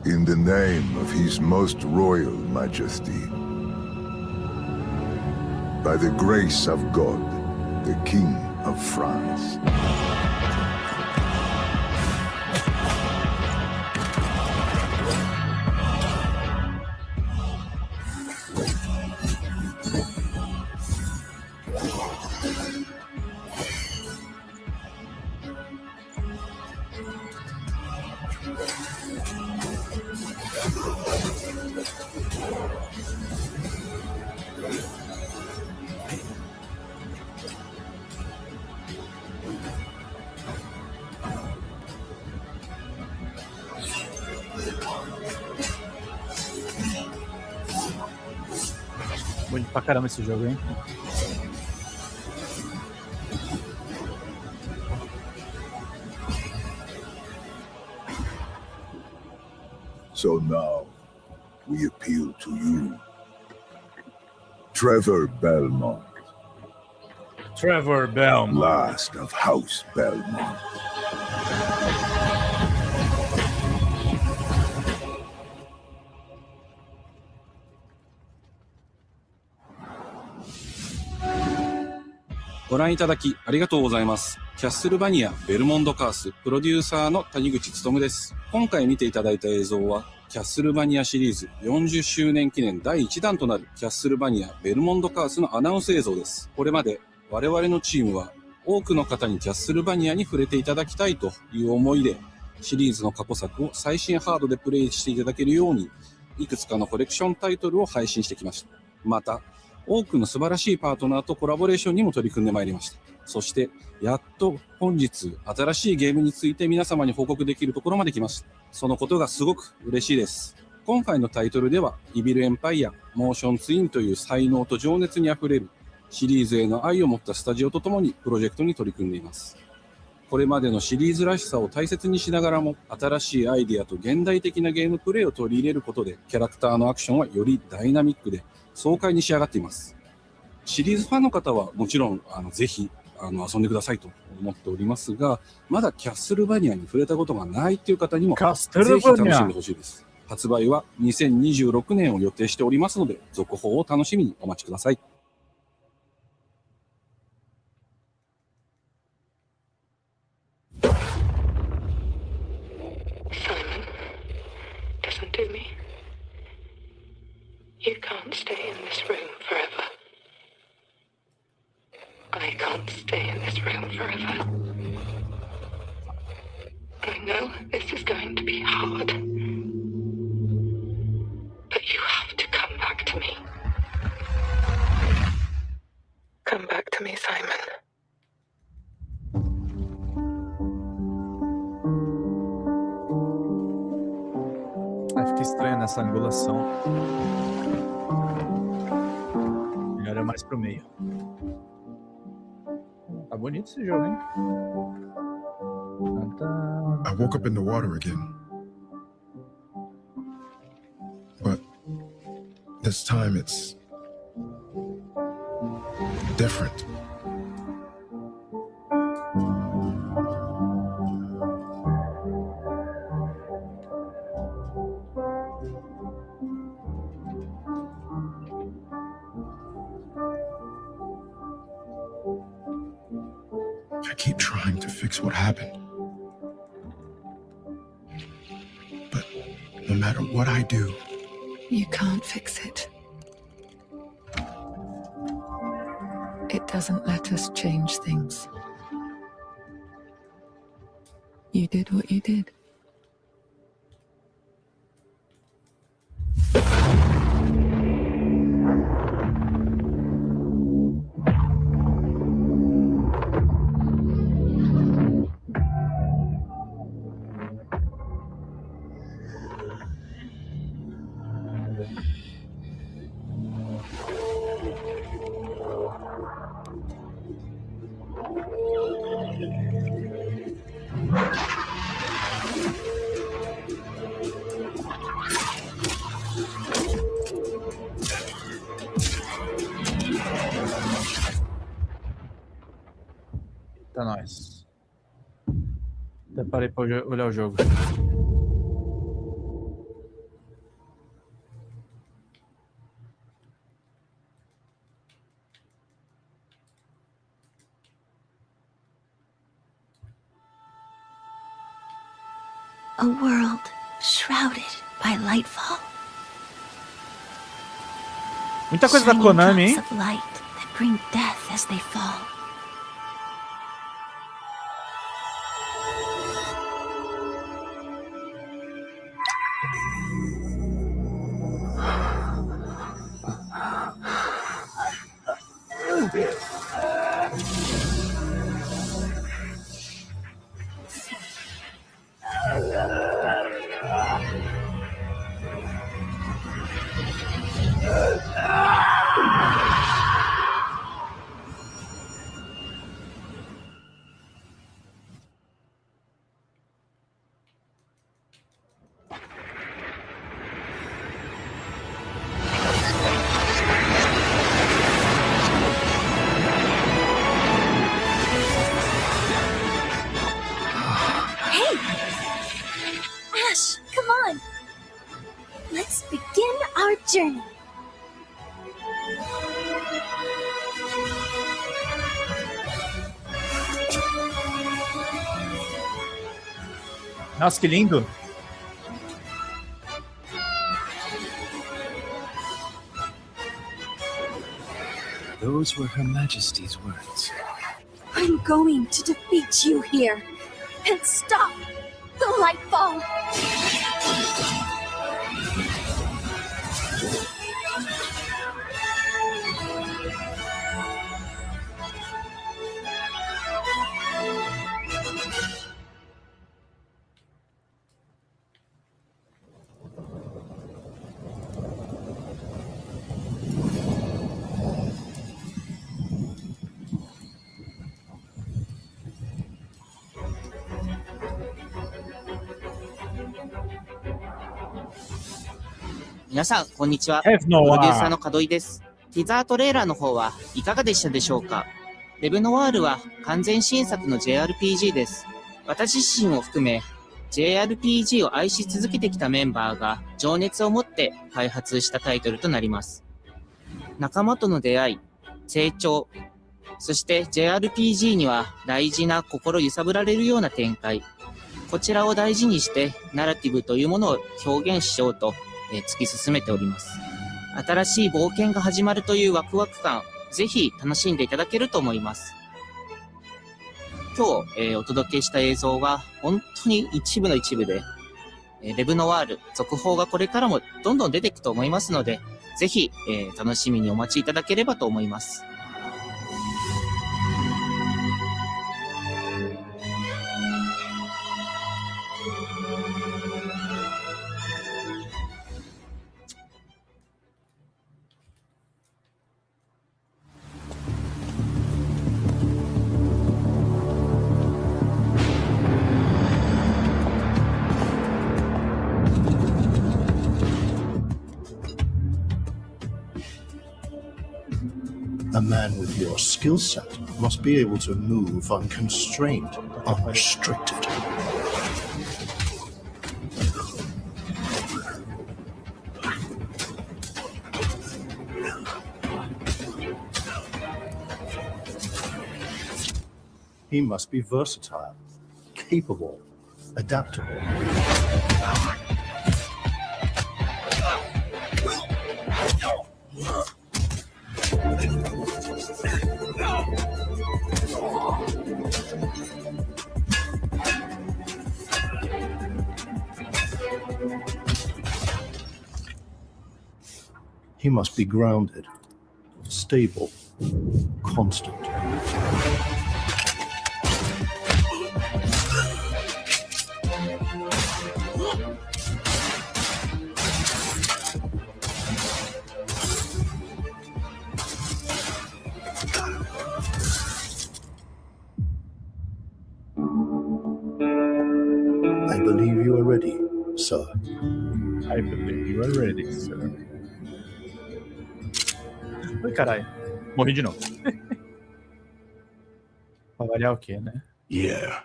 In the name of His Most Royal Majesty, by the grace of God, the King of France. Bonito pra caramba esse jogo, hein? So now, we appeal to you. Trevor Belmont. Trevor Belmont. Last of House Belmont.ご覧いただきありがとうございます。キャッスルバニア・ベルモンドカースプロデューサーの谷口勉です。今回見ていただいた映像は、キャッスルバニアシリーズ40周年記念第1弾となるキャッスルバニア・ベルモンドカースのアナウンス映像です。これまで我々のチームは多くの方にキャッスルバニアに触れていただきたいという思いで、シリーズの過去作を最新ハードでプレイしていただけるように、いくつかのコレクションタイトルを配信してきました。また、多くの素晴らしいパートナーとコラボレーションにも取り組んでまいりました。そして、やっと本日、新しいゲームについて皆様に報告できるところまで来ました。そのことがすごく嬉しいです。今回のタイトルでは、イビルエンパイア、モーションツインという才能と情熱にあふれる、シリーズへの愛を持ったスタジオとともにプロジェクトに取り組んでいます。これまでのシリーズらしさを大切にしながらも、新しいアイディアと現代的なゲームプレイを取り入れることで、キャラクターのアクションはよりダイナミックで、爽快に仕上がっています。シリーズファンの方はもちろんぜひ遊んでくださいと思っておりますが、まだキャッスルバニアに触れたことがないっていう方にもぜひ楽しんでほしいです。発売は2026年を予定しておりますので、続報を楽しみにお待ちください。Listen to me. You can't stay in this room forever. I can't stay in this room forever. I know this is going to be hard. But you have to come back to me. Come back to me, Simon. Fica estranha nessa angulação. Melhor é mais pro meio. Tá bonito esse jogo, hein? I woke up in the water again. But this time it's different. I keep trying to fix what happened. But no matter what I do, You can't fix it. It doesn't let us change things. You did what you did. Eita, nós. Até parei pra olhar o jogo. A world shrouded by lightfall. Muita coisa da Konami, hein? Of light that bring death as they fall. Journey. Nossa, que lindo! Those were Her Majesty's words. I'm going to defeat you here and stop the Lightfall.皆さん、こんにちは。 Have プ no ロデューサーの門井です。ティザートレーラーの方はいかがでしたでしょうか。レブノワールは完全新作の JRPG です。私自身を含め、JRPG を愛し続けてきたメンバーが情熱を持って開発したタイトルとなります。仲間との出会い、成長、そして JRPG には大事な心揺さぶられるような展開。こちらを大事にしてナラティブというものを表現しようと突き進めております。新しい冒険が始まるというワクワク感、ぜひ楽しんでいただけると思います。今日、お届けした映像は本当に一部の一部で、レブノワール続報がこれからもどんどん出ていくと思いますので、ぜひ、楽しみにお待ちいただければと思います。A man with your skill set must be able to move unconstrained, unrestricted. He must be versatile, capable, adaptable. He must be grounded, stable, constant. I believe you are ready, sir. I believe you are ready, sir. Oi, caralho. Morri de novo. Pra variar o quê, né? Yeah.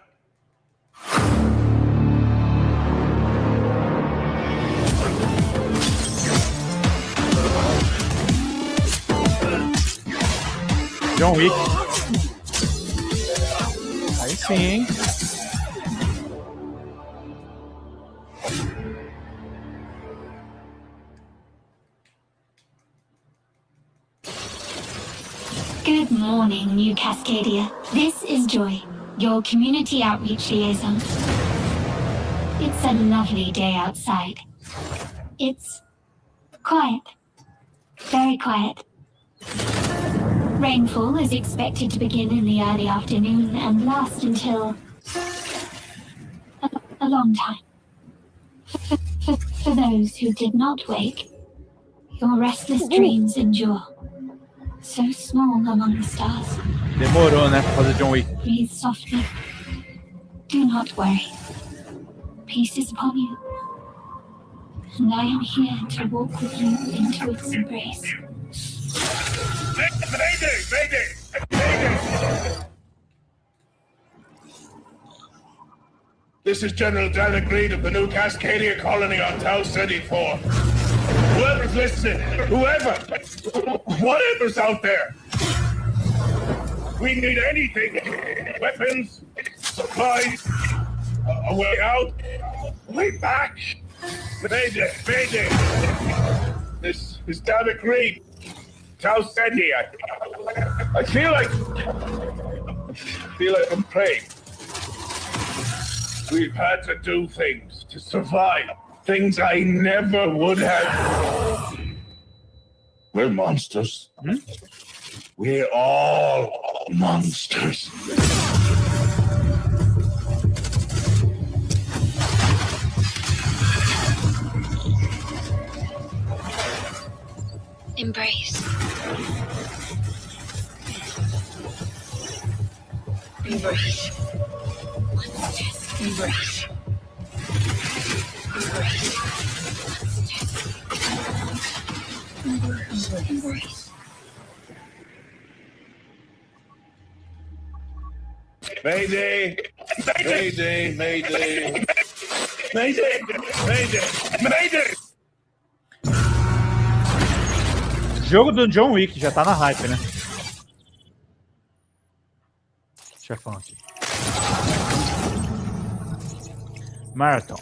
John Wick. Aí sim, hein? Good morning, New Cascadia. This is Joy, your community outreach liaison. It's a lovely day outside. It's quiet. Very quiet. Rainfall is expected to begin in the early afternoon and last until a long time. For those who did not wake, your restless dreams endure. So small among the stars. Demorou, né, pra fazer John Wick. Breathe softly. Do not worry. Peace is upon you. And I am here to walk with you into its embrace. Mayday! Mayday! Mayday! This is General Dan Green of the New Cascadia colony on Tau City 4. Whoever's listening, whatever's out there, we need anything. Weapons, supplies, a way out, a way back. Mayday, Mayday. This is Dan Green. Tau City. I feel like I'm praying. We've had to do things to survive. Things I never would have. We're monsters. We're all monsters. Embrace. Embrace. Embrace. Embrace. Mayday! Mayday! Mayday! Mayday! Mayday! Mayday! Jogo do John Wick já tá na hype, né? Chefão aqui. Marathon.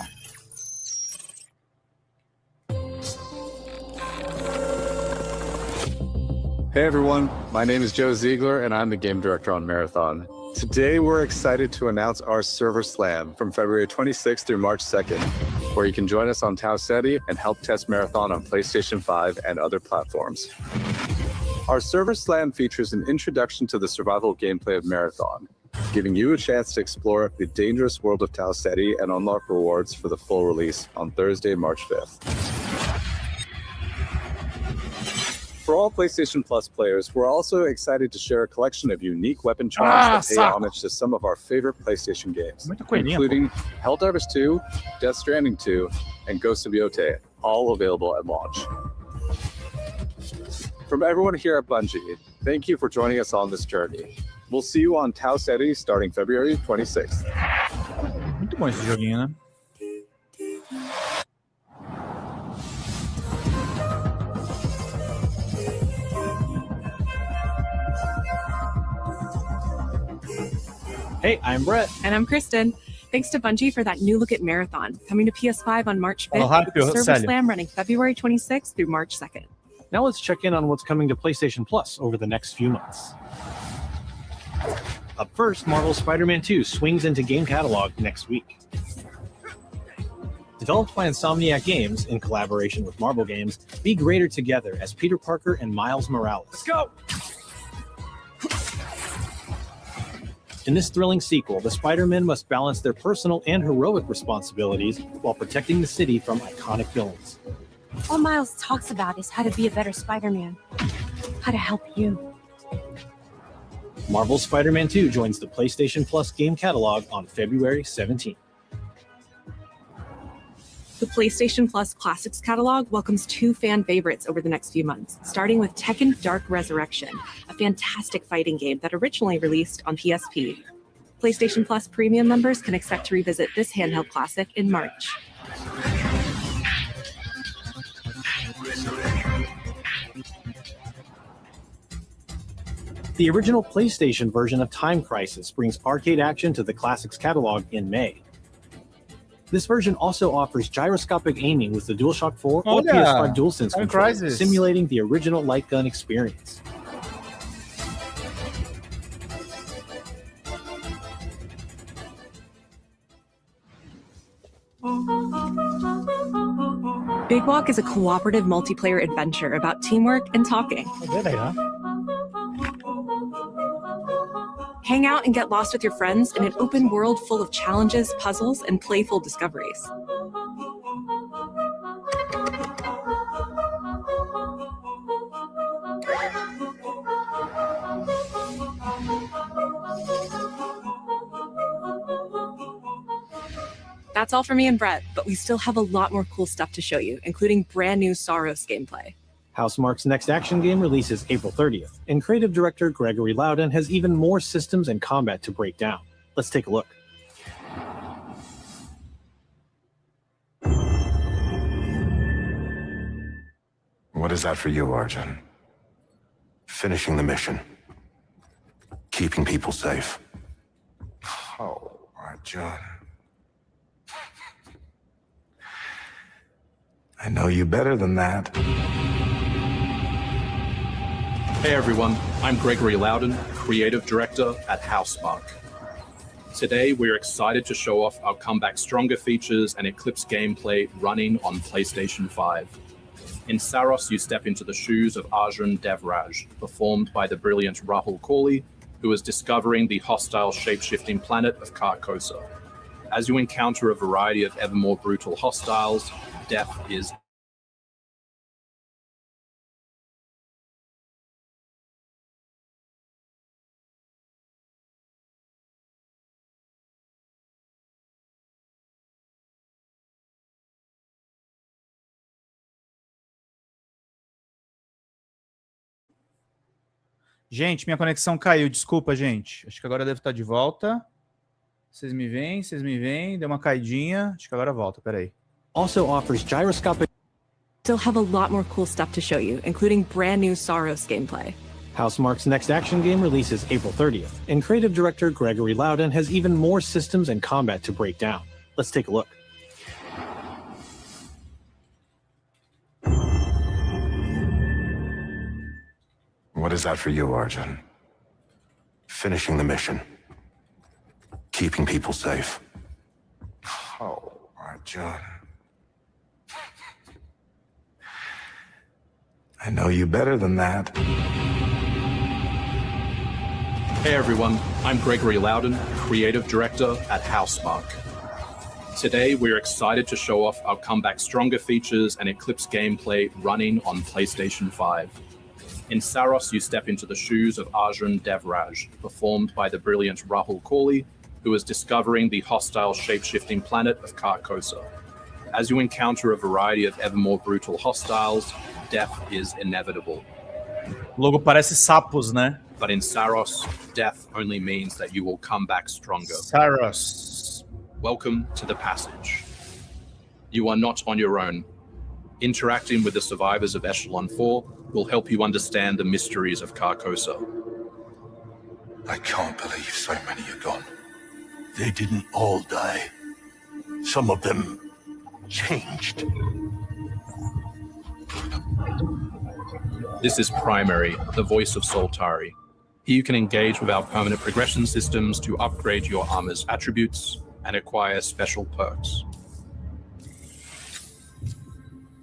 Hey everyone, my name is Joe Ziegler and I'm the game director on Marathon. Today we're excited to announce our server slam from February 26th through March 2nd, where you can join us on Tau Ceti and help test Marathon on PlayStation 5 and other platforms. Our server slam features an introduction to the survival gameplay of Marathon, giving you a chance to explore the dangerous world of Tau Ceti and unlock rewards for the full release on Thursday, March 5th. For all PlayStation Plus players, we're also excited to share a collection of unique weapon charms that pay homage to some of our favorite PlayStation games, including Helldivers 2, Death Stranding 2, and Ghost of Yotei, all available at launch. From everyone here at Bungie, thank you for joining us on this journey. We'll see you on Tau Ceti starting February 26th. Muito bom esse joguinho, né? Hey, I'm Brett. And I'm Kristen. Thanks to Bungie for that new look at Marathon, coming to PS5 on March 5th, Rápido, with the Server sério. Slam running February 26th through March 2nd. Now let's check in on what's coming to PlayStation Plus over the next few months. Up first, Marvel's Spider-Man 2 swings into game catalog next week. Developed by Insomniac Games in collaboration with Marvel Games, be greater together as Peter Parker and Miles Morales. Let's go! In this thrilling sequel, the Spider-Men must balance their personal and heroic responsibilities while protecting the city from iconic villains. All Miles talks about is how to be a better Spider-Man, how to help you. Marvel's Spider-Man 2 joins the PlayStation Plus game catalog on February 17th. The PlayStation Plus Classics catalog welcomes 2 fan favorites over the next few months, starting with Tekken Dark Resurrection, a fantastic fighting game that originally released on PSP. PlayStation Plus Premium members can expect to revisit this handheld classic in March. The original PlayStation version of Time Crisis brings arcade action to the Classics catalog in May. This version also offers gyroscopic aiming with the DualShock 4 or PS5 DualSense controller, simulating the original light gun experience. Big Walk is a cooperative multiplayer adventure about teamwork and talking. Hang out and get lost with your friends in an open world full of challenges, puzzles, and playful discoveries. That's all for me and Brett, but we still have a lot more cool stuff to show you, including brand new Saros gameplay. Housemarque's next action game releases April 30th, and creative director Gregory Loudon has even more systems and combat to break down. Let's take a look. What is that for you, Arjun? Finishing the mission. Keeping people safe. Oh, Arjun. I know you better than that. Hey everyone, I'm Gregory Loudon, Creative Director at Housemarque. Today we're excited to show off our Comeback Stronger features and Eclipse gameplay running on PlayStation 5. In Saros, you step into the shoes of Arjun Devraj, performed by the brilliant Rahul Kohli, who is discovering the hostile shape-shifting planet of Carcosa. As you encounter a variety of ever more brutal hostiles, death is Gente, minha conexão caiu, desculpa, gente. Acho que agora deve estar de volta. Vocês me veem, deu uma caidinha. Acho que agora volta, peraí. Also offers gyroscopic... Still have a lot more cool stuff to show you, including brand new Saros gameplay. Housemarque's next action game releases April 30th, and creative director Gregory Loudon has even more systems and combat to break down. Let's take a look. What is that for you, Arjun? Finishing the mission. Keeping people safe. Oh, Arjun. I know you better than that. Hey everyone, I'm Gregory Loudon, Creative Director at Housemarque. Today we're excited to show off our Comeback Stronger features and Eclipse gameplay running on PlayStation 5. In Saros, you step into the shoes of Arjun Devraj, performed by the brilliant Rahul Kohli, who is discovering the hostile shape-shifting planet of Carcosa. As you encounter a variety of ever more brutal hostiles, death is inevitable. O logo parece sapos, né? But in Saros, death only means that you will come back stronger. Saros. Welcome to the passage. You are not on your own. Interacting with the survivors of Echelon 4 will help you understand the mysteries of Carcosa. I can't believe so many are gone. They didn't all die. Some of them changed. This is Primary, the voice of Soltari. Here you can engage with our permanent progression systems to upgrade your armor's attributes and acquire special perks.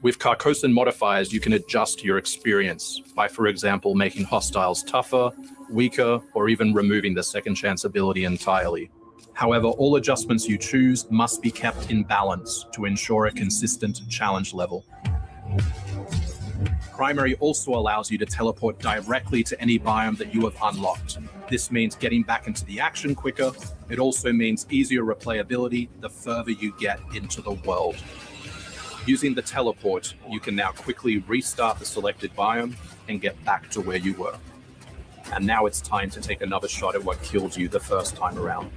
With Carcosan modifiers, you can adjust your experience by, for example, making hostiles tougher, weaker, or even removing the second chance ability entirely. However, all adjustments you choose must be kept in balance to ensure a consistent challenge level. Primary also allows you to teleport directly to any biome that you have unlocked. This means getting back into the action quicker. It also means easier replayability the further you get into the world. Using the teleport, you can now quickly restart the selected biome and get back to where you were. And now it's time to take another shot at what killed you the first time around.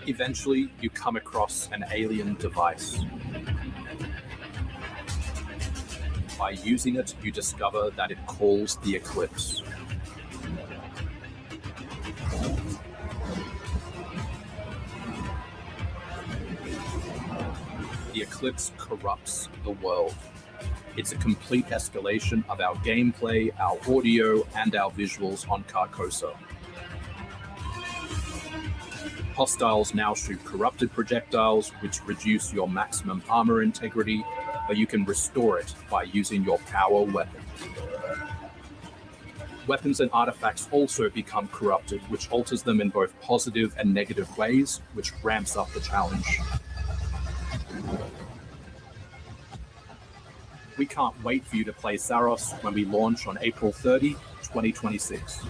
Eventually, you come across an alien device. By using it, you discover that it calls the Eclipse. The Eclipse corrupts the world. It's a complete escalation of our gameplay, our audio, and our visuals on Carcosa. Hostiles now shoot corrupted projectiles, which reduce your maximum armor integrity, but you can restore it by using your power weapon. Weapons and artifacts also become corrupted, which alters them in both positive and negative ways, which ramps up the challenge. We can't wait for you to play Saros when we launch on April 30, 2026.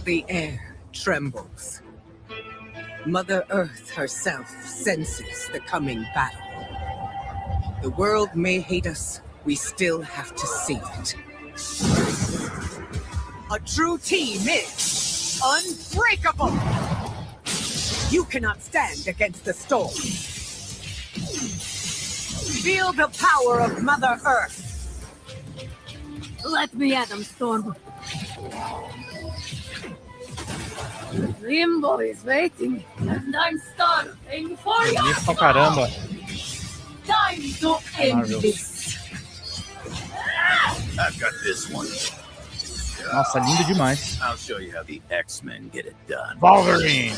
The air trembles. Mother Earth herself senses the coming battle. The world may hate us, we still have to save it. A true team is unbreakable! You cannot stand against the storm. Feel the power of Mother Earth. Let me at them, Storm. Limbo is waiting, and I'm starving for you. Isso pra caramba. Time to end this. I've got this one. Nossa, lindo demais. I'll show you how the X-Men get it done. Wolverine.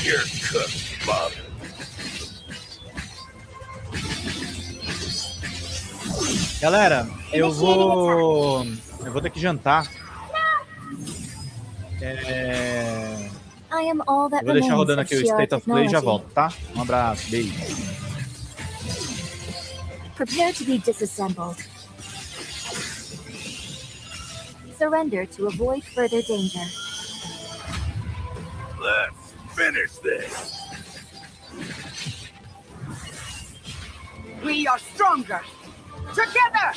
You're cooked, Bob. Galera, eu vou ter que jantar. I am all that Eu vou deixar remains rodando of aqui o Shi'ar State of Play e já technology. volto, tá? Um abraço, beijo. Prepare to be disassembled. Surrender to avoid further danger. Let's finish this. We are stronger together!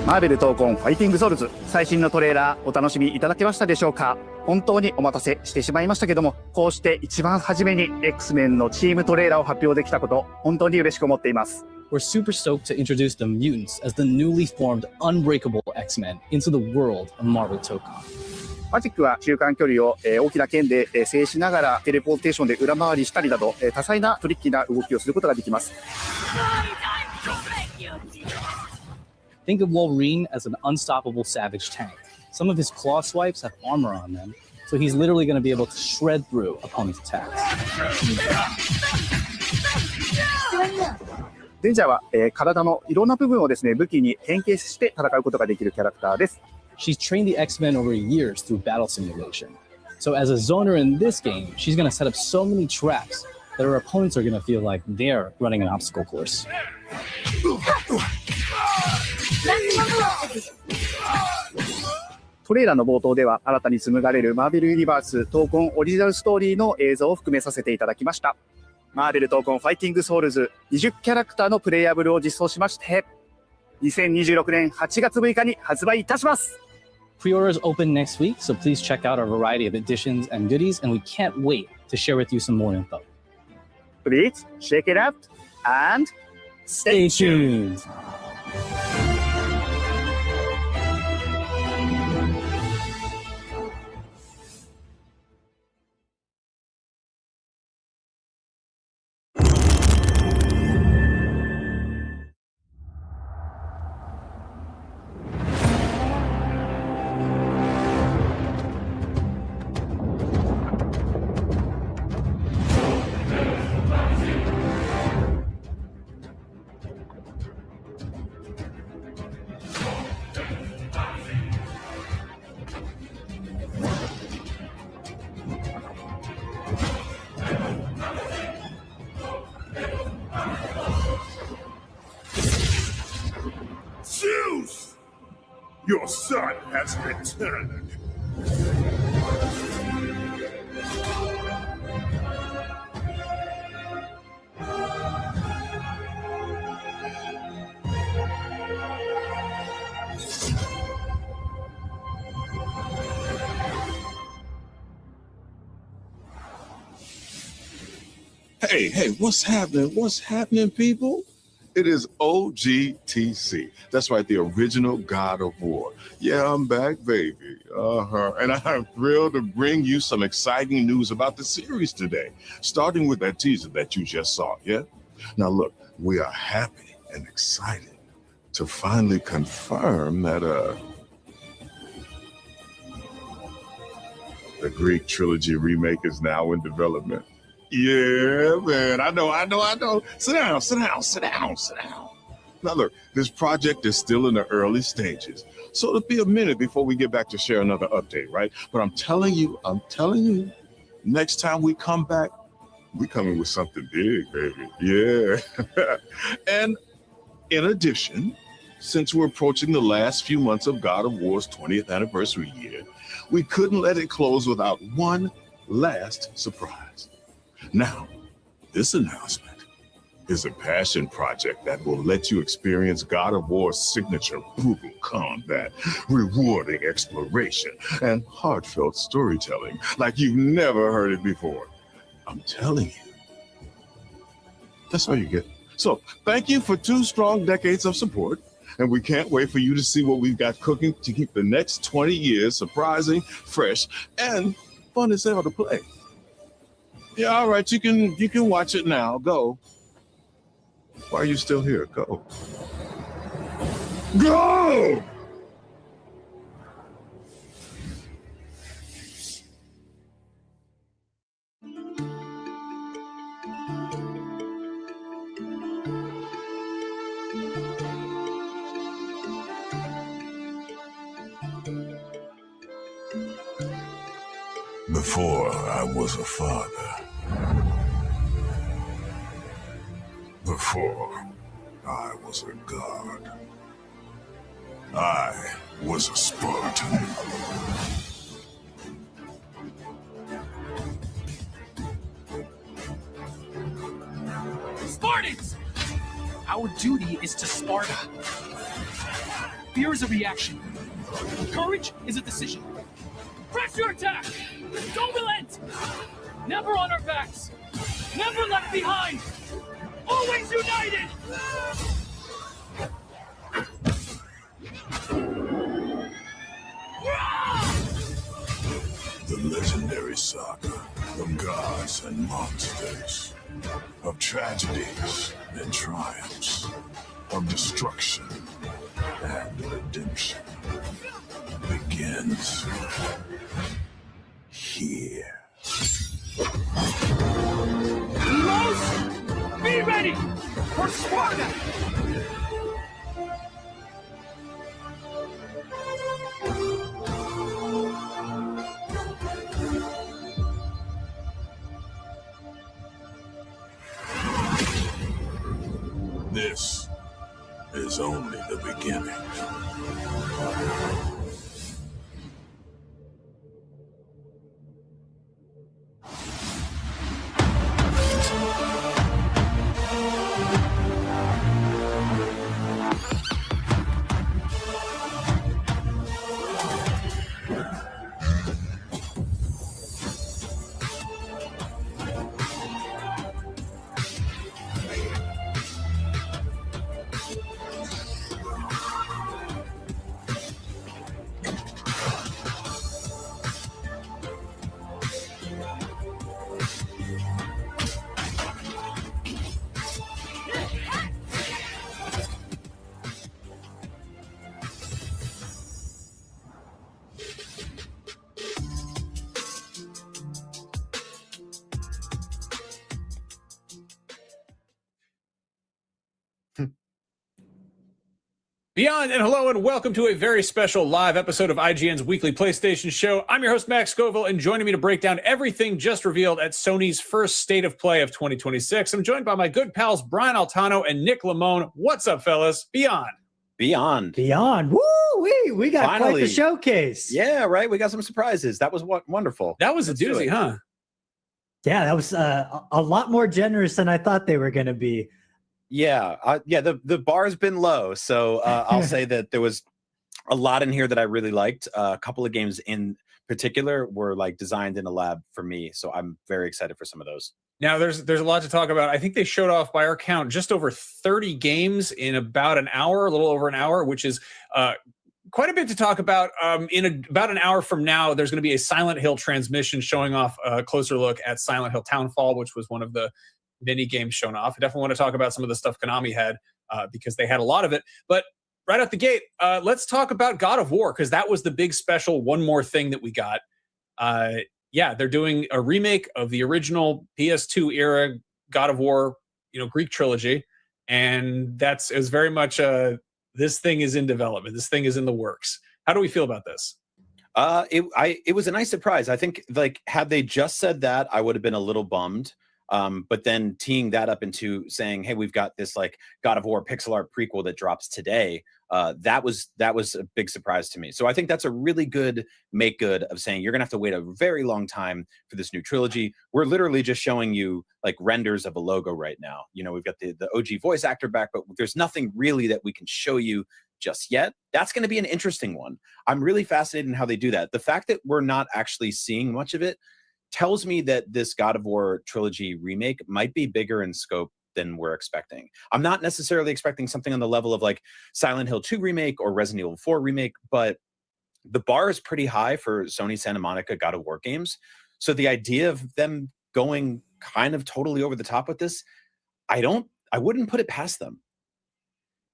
マーベル闘魂ファイティングソウルズ最新のトレーラーお楽しみいただけましたでしょうか。本当にお待たせしてしまいましたけども、こうして一番初めに X-Men のチームトレーラーを発表できたこと、本当に嬉しく思っています。We're super stoked to introduce the mutants as the newly formed unbreakable X-Men into the world of Marvel Tokon. マジックは中間距離を大きな剣で制しながらテレポーテーションで裏回りしたりなど多彩なトリッキーな動きをすることができます。Think of Wolverine as an unstoppable savage tank. Some of his claw swipes have armor on them, so he's literally going to be able to shred through opponents' attacks. デンジャーは体のいろんな部分をですね武器に変形して戦うことができるキャラクターです。She's trained the X-Men over years through battle simulation. So as a zoner in this game, she's going to set up so many traps that her opponents are going to feel like they're running an obstacle course. トレーラーの冒頭では新たに紡がれるマーベルユニバース闘魂オリジナルストーリーの映像を含めさせていただきました。マーベル闘魂ファイティングソウルズ20キャラクターのプレイヤブルを実装しまして、2026年8月6日に発売いたします。Pre-orders open next week, so please check out our variety of editions and goodies, and we can't wait to share with you some more info. Please check it out and stay tuned. Zeus! Your son has returned. Hey, what's happening? What's happening, people? It is OGTC. That's right, the original God of War. Yeah, I'm back, baby. And I'm thrilled to bring you some exciting news about the series today, starting with that teaser that you just saw, yeah? Now, look, we are happy and excited to finally confirm that, the Greek trilogy remake is now in development. Yeah, man, I know. Sit down. Now look, this project is still in the early stages, so it'll be a minute before we get back to share another update, right? But I'm telling you, next time we come back, we coming with something big, baby. Yeah. And in addition, since we're approaching the last few months of God of War's 20th anniversary year, we couldn't let it close without one last surprise. Now, this announcement is a passion project that will let you experience God of War's signature brutal combat, rewarding exploration, and heartfelt storytelling like you've never heard it before. I'm telling you, that's all you get. So, thank you for 2 strong decades of support, and we can't wait for you to see what we've got cooking to keep the next 20 years surprising, fresh, and fun as hell to play. Yeah, all right, you can watch it now. Go. Why are you still here? Go. Go! Before I was a father. Before I was a god. I was a Spartan. Spartans! Our duty is to Sparta. Fear is a reaction. Courage is a decision. Press your attack! Don't relent! Never on our backs! Never left behind! Always united! The legendary saga of gods and monsters, of tragedies and triumphs, of destruction and redemption begins here. Heroes, be ready for Sparta! This is only the beginning. Beyond and hello and welcome to a very special live episode of IGN's weekly PlayStation show. I'm your host, Max Scoville, and joining me to break down everything just revealed at Sony's first State of Play of 2026, I'm joined by my good pals Brian Altano and Nick Lamone. What's up, fellas? Beyond. Woo! We got quite the showcase. Yeah, right. We got some surprises. That was wonderful. That was a doozy, huh? Yeah, that was a lot more generous than I thought they were going to be. Yeah, the bar's been low, so I'll say that there was a lot in here that I really liked. A couple of games in particular were like designed in a lab for me, so I'm very excited for some of those. Now, there's a lot to talk about. I think they showed off, by our count, just over 30 games in about an hour, a little over an hour, which is quite a bit to talk about. About an hour from now, there's going to be a Silent Hill transmission showing off a closer look at Silent Hill Townfall, which was one of the mini games shown off. I definitely want to talk about some of the stuff Konami had because they had a lot of it. But right out the gate, let's talk about God of War, because that was the big special one more thing that we got. Yeah, they're doing a remake of the original PS2 era God of War, Greek trilogy, and it was very much this thing is in development. This thing is in the works. How do we feel about this? It was a nice surprise. I think had they just said that, I would have been a little bummed. But then teeing that up into saying, hey, we've got this God of War pixel art prequel that drops today. That was a big surprise to me. So I think that's a really good make good of saying you're gonna have to wait a very long time for this new trilogy. We're literally just showing you renders of a logo right now. We've got the OG voice actor back, but there's nothing really that we can show you just yet. That's going to be an interesting one. I'm really fascinated in how they do that. The fact that we're not actually seeing much of it tells me that this God of War trilogy remake might be bigger in scope than we're expecting. I'm not necessarily expecting something on the level of Silent Hill 2 remake or Resident Evil 4 remake, but the bar is pretty high for Sony Santa Monica God of War games. So the idea of them going kind of totally over the top with this, I wouldn't put it past them.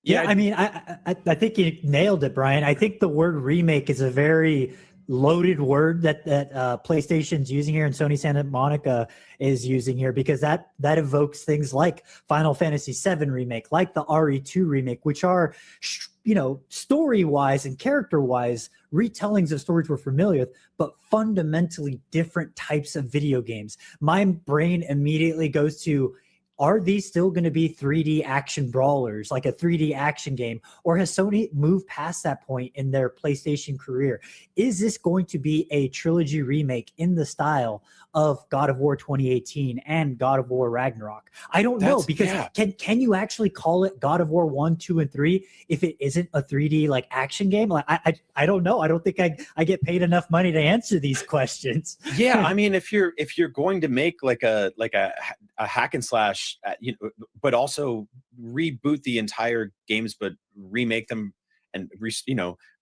Yeah, I mean, I think you nailed it, Brian. I think the word remake is a very loaded word that PlayStation's using here and Sony Santa Monica is using here, because that evokes things like Final Fantasy VII remake, like the RE2 remake, which are, story-wise and character-wise retellings of stories we're familiar with, but fundamentally different types of video games. My brain immediately goes to, are these still going to be 3D action brawlers, like a 3D action game? Or has Sony moved past that point in their PlayStation career? Is this going to be a trilogy remake in the style of God of War 2018 and God of War Ragnarok? I don't know, because can you actually call it God of War 1, 2, and 3 if it isn't a 3D action game? I don't know. I don't think I get paid enough money to answer these questions. Yeah, I mean, if you're going to make a hack and slash, but also reboot the entire games, but remake them and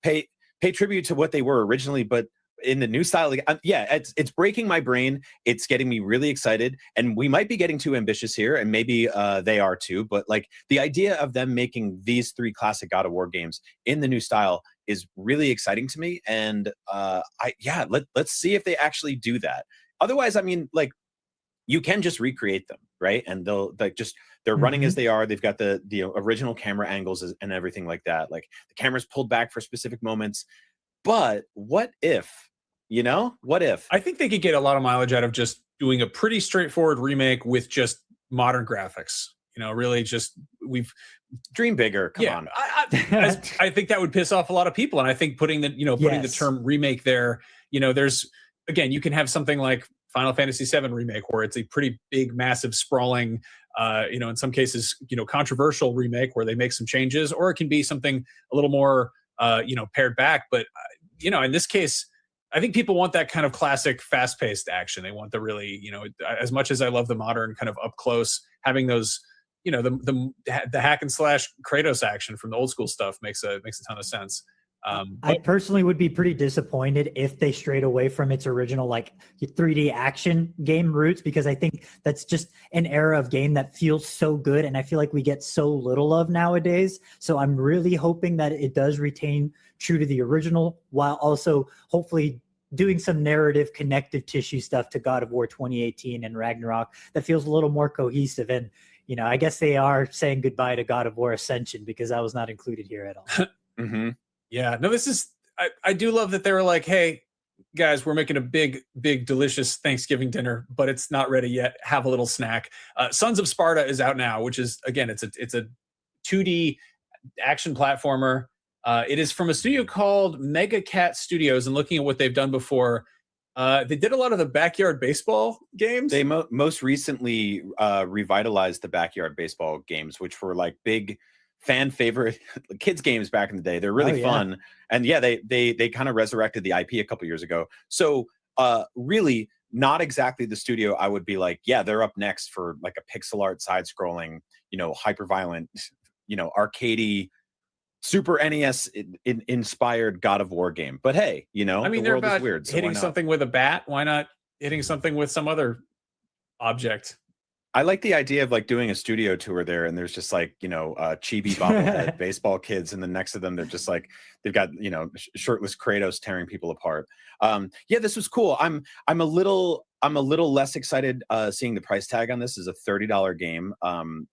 pay tribute to what they were originally, but in the new style. It's breaking my brain. It's getting me really excited, and we might be getting too ambitious here, and maybe they are too. But the idea of them making these 3 classic God of War games in the new style is really exciting to me. And let's see if they actually do that. Otherwise, I mean, you can just recreate them, right? And they're running as they are. They've got the original camera angles and everything like that. The camera's pulled back for specific moments. But what if? What if? I think they could get a lot of mileage out of just doing a pretty straightforward remake with just modern graphics. Really just dream bigger. Come on. I think that would piss off a lot of people. And I think putting the term remake there, there's, again, you can have something like Final Fantasy VII remake, where it's a pretty big, massive, sprawling, in some cases, controversial remake where they make some changes, or it can be something a little more, pared back. But, in this case, I think people want that kind of classic, fast-paced action. They want the really, as much as I love the modern kind of up close, having those, the hack and slash Kratos action from the old school stuff makes a ton of sense. I personally would be pretty disappointed if they strayed away from its original 3D action game roots, because I think that's just an era of game that feels so good, and I feel like we get so little of nowadays. So I'm really hoping that it does retain true to the original, while also hopefully doing some narrative connective tissue stuff to God of War 2018 and Ragnarok that feels a little more cohesive. And you know, I guess they are saying goodbye to God of War Ascension because that was not included here at all. Yeah, no, this is, I do love that they were like, hey, guys, we're making a big, delicious Thanksgiving dinner, but it's not ready yet. Have a little snack. Sons of Sparta is out now, which is, again, it's a 2D action platformer. It is from a studio called Mega Cat Studios, and looking at what they've done before, they did a lot of the backyard baseball games. They most recently revitalized the backyard baseball games, which were like big fan favorite kids games back in the day. They're really fun. And yeah, they kind of resurrected the IP a couple years ago. So really not exactly the studio I would be like, yeah, they're up next for like a pixel art side scrolling, you know, hyper violent, you know, arcadey Super NES inspired God of War game. But hey, you know, I mean, the they're world about is weird. So hitting something with a bat. Why not hitting something with some other object? I like the idea of like doing a studio tour there, and there's just like, you know, chibi bobblehead baseball kids, and then next to them they're just like, they've got, you know, shirtless Kratos tearing people apart. Yeah, this was cool. I'm a little less excited seeing the price tag on this. Is a $30 game,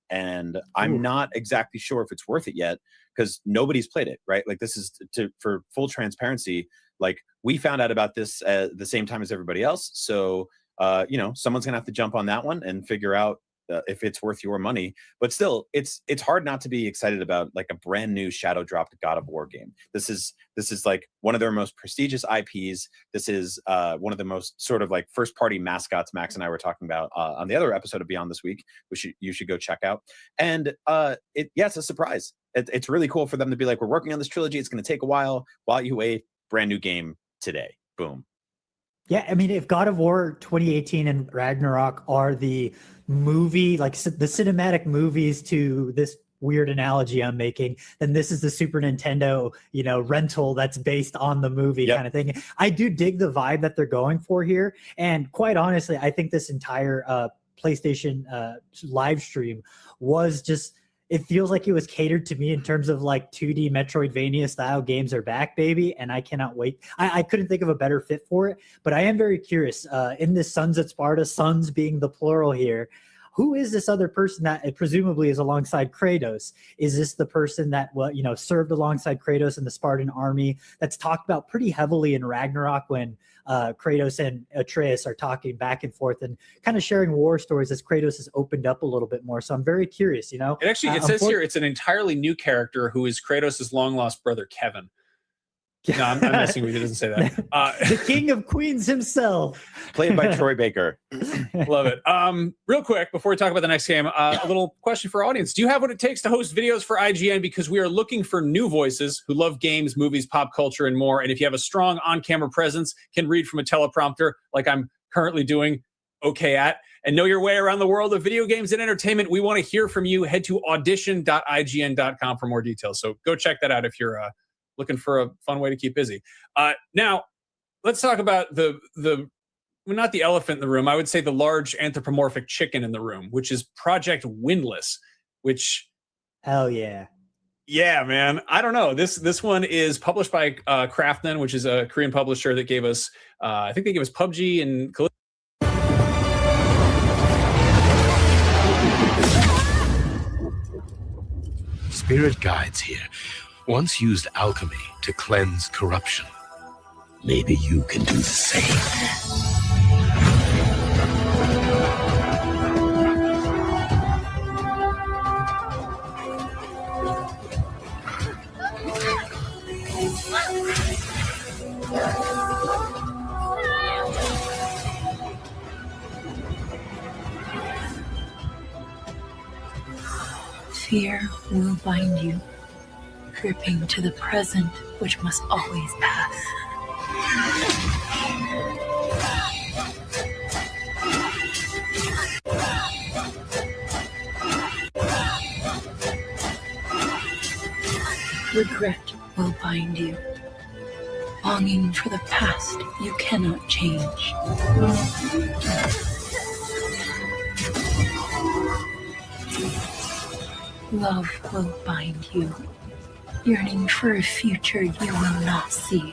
and I'm not exactly sure if it's worth it yet because nobody's played it, right? Like, this is for full transparency. Like, we found out about this at the same time as everybody else, so. You know, someone's gonna have to jump on that one and figure out if it's worth your money. But still, it's hard not to be excited about like a brand new shadow dropped God of War game. This is like one of their most prestigious IPs. This is one of the most sort of like first party mascots Max and I were talking about on the other episode of Beyond this week, which you should go check out. And it's a surprise. It's really cool for them to be like, we're working on this trilogy. It's going to take a while. While you wait, brand new game today. Boom. Yeah, I mean, if God of War 2018 and Ragnarok are the movie, like the cinematic movies to this weird analogy I'm making, then this is the Super Nintendo, you know, rental that's based on the movie kind of thing. I do dig the vibe that they're going for here. And quite honestly, I think this entire PlayStation live stream was just, it feels like it was catered to me in terms of like 2D Metroidvania style games are back, baby. And I cannot wait. I couldn't think of a better fit for it, but I am very curious in this Sons of Sparta, sons being the plural here. Who is this other person that presumably is alongside Kratos? Is this the person that, well, you know, served alongside Kratos in the Spartan army that's talked about pretty heavily in Ragnarok when Kratos and Atreus are talking back and forth and kind of sharing war stories as Kratos has opened up a little bit more. So I'm very curious, you know. It actually, it says here, it's an entirely new character who is Kratos' long lost brother, Kevin. No, I'm messing with you. It doesn't say that. The King of Queens himself. Played by Troy Baker. Love it. Real quick, before we talk about the next game, a little question for our audience. Do you have what it takes to host videos for IGN? Because we are looking for new voices who love games, movies, pop culture, and more. And if you have a strong on-camera presence, can read from a teleprompter like I'm currently doing and know your way around the world of video games and entertainment, we want to hear from you. Head to audition.ign.com for more details. So go check that out if you're looking for a fun way to keep busy. Now, let's talk about the well, not the elephant in the room. I would say the large anthropomorphic chicken in the room, which is Project Windless, which... Hell yeah. Yeah, man. I don't know. This one is published by Krafton, which is a Korean publisher that gave us, I think they gave us PUBG and... Spirit guides here once used alchemy to cleanse corruption. Maybe you can do the same. Fear will bind you, gripping to the present, which must always pass. Regret will bind you, longing for the past you cannot change. Love will bind you, yearning for a future you will not see.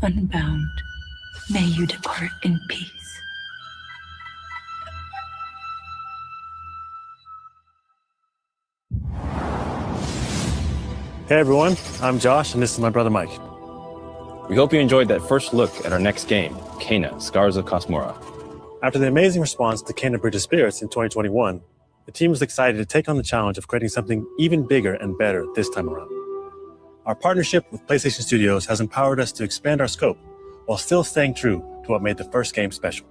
unbound. May you depart in peace. Hey everyone, I'm Josh, and this is my brother Mike. We hope you enjoyed that first look at our next game, Kena, Scars of Cosmora. After the amazing response to Kena Bridge of Spirits in 2021, the team was excited to take on the challenge of creating something even bigger and better this time around. Our partnership with PlayStation Studios has empowered us to expand our scope while still staying true to what made the first game special.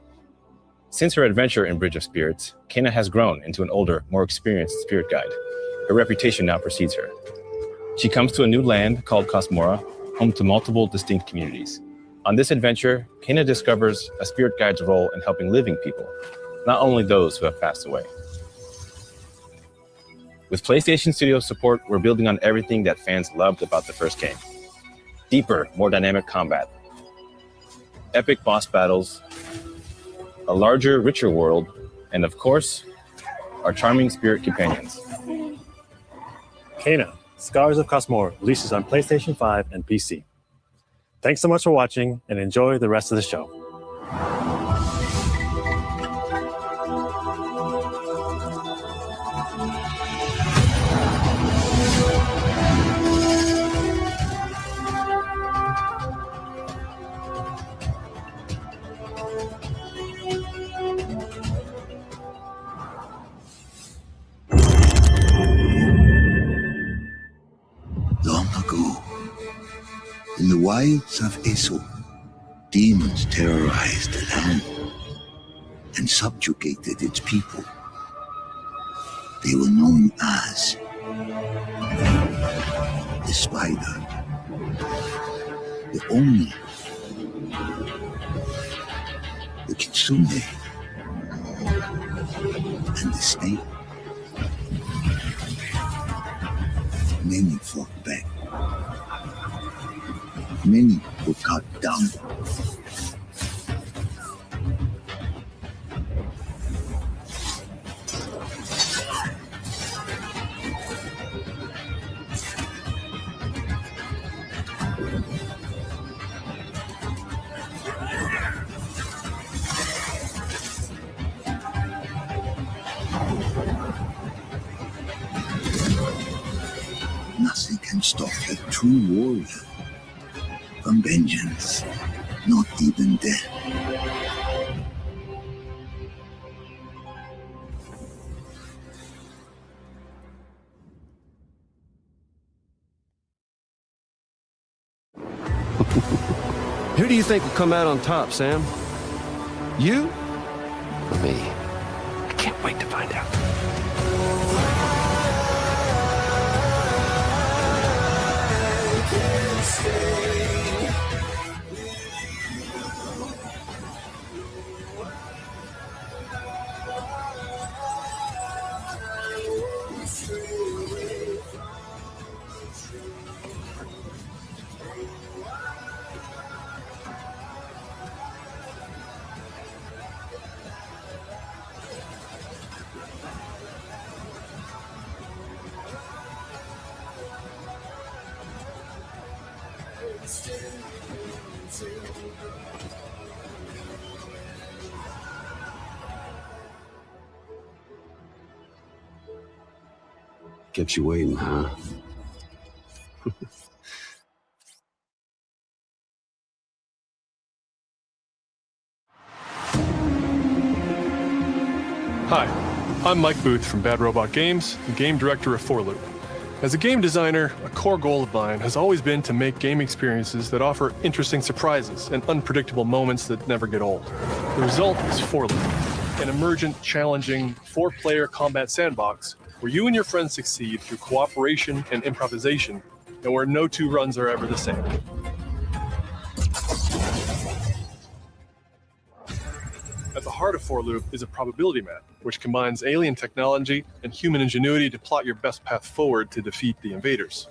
Since her adventure in Bridge of Spirits, Kena has grown into an older, more experienced spirit guide. Her reputation now precedes her. She comes to a new land called Cosmora, home to multiple distinct communities. On this adventure, Kena discovers a spirit guide's role in helping living people, not only those who have passed away. With PlayStation Studios support, we're building on everything that fans loved about the first game. Deeper, more dynamic combat, epic boss battles, a larger, richer world, and of course, our charming spirit companions. Kena, Scars of Cosmora releases on PlayStation 5 and PC. Thanks so much for watching, and enjoy the rest of the show. Long ago, in the wilds of Eso, demons terrorized the land and subjugated its people. They were known as the Spider, the Oni, the Kitsune, and the Snake. Many fought back. Many were cut down. Nothing can stop a true warrior from vengeance, not even death. Who do you think will come out on top, Sam? You or me? I can't wait to find out. Kept you waiting, huh? Hi, I'm Mike Booth from Bad Robot Games, the game director of 4Loop. As a game designer, a core goal of mine has always been to make game experiences that offer interesting surprises and unpredictable moments that never get old. The result is 4Loop, an emergent, challenging, 4-player combat sandbox where you and your friends succeed through cooperation and improvisation, and where no two runs are ever the same. At the heart of 4Loop is a probability map, which combines alien technology and human ingenuity to plot your best path forward to defeat the invaders.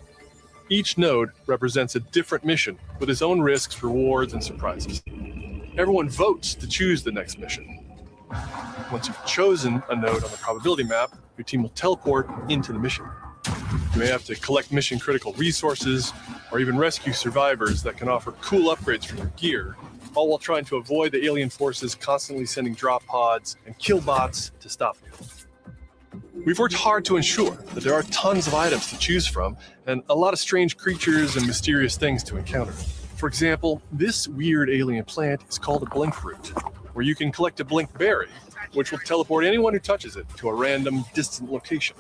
Each node represents a different mission with its own risks, rewards, and surprises. Everyone votes to choose the next mission. Once you've chosen a node on the probability map, your team will teleport into the mission. You may have to collect mission-critical resources, or even rescue survivors that can offer cool upgrades for your gear, all while trying to avoid the alien forces constantly sending drop pods and kill bots to stop you. We've worked hard to ensure that there are tons of items to choose from and a lot of strange creatures and mysterious things to encounter. For example, this weird alien plant is called a blink fruit, where you can collect a blink berry, which will teleport anyone who touches it to a random, distant location.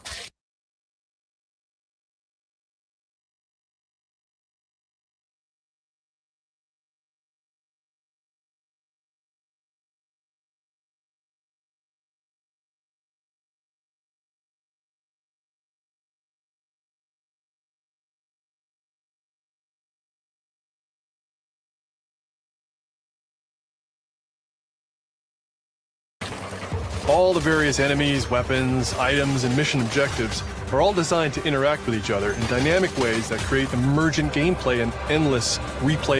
All the various enemies, weapons, items, and mission objectives are all designed to interact with each other in dynamic ways that create emergent gameplay and endless replay.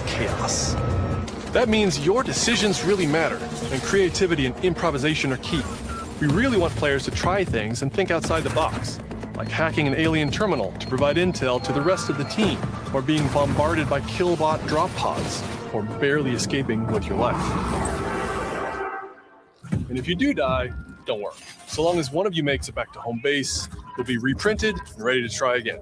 Chaos. That means your decisions really matter, and creativity and improvisation are key. We really want players to try things and think outside the box, like hacking an alien terminal to provide intel to the rest of the team, or being bombarded by killbot drop pods, or barely escaping with your life. And if you do die, don't worry. So long as one of you makes it back to home base, you'll be reprinted and ready to try again.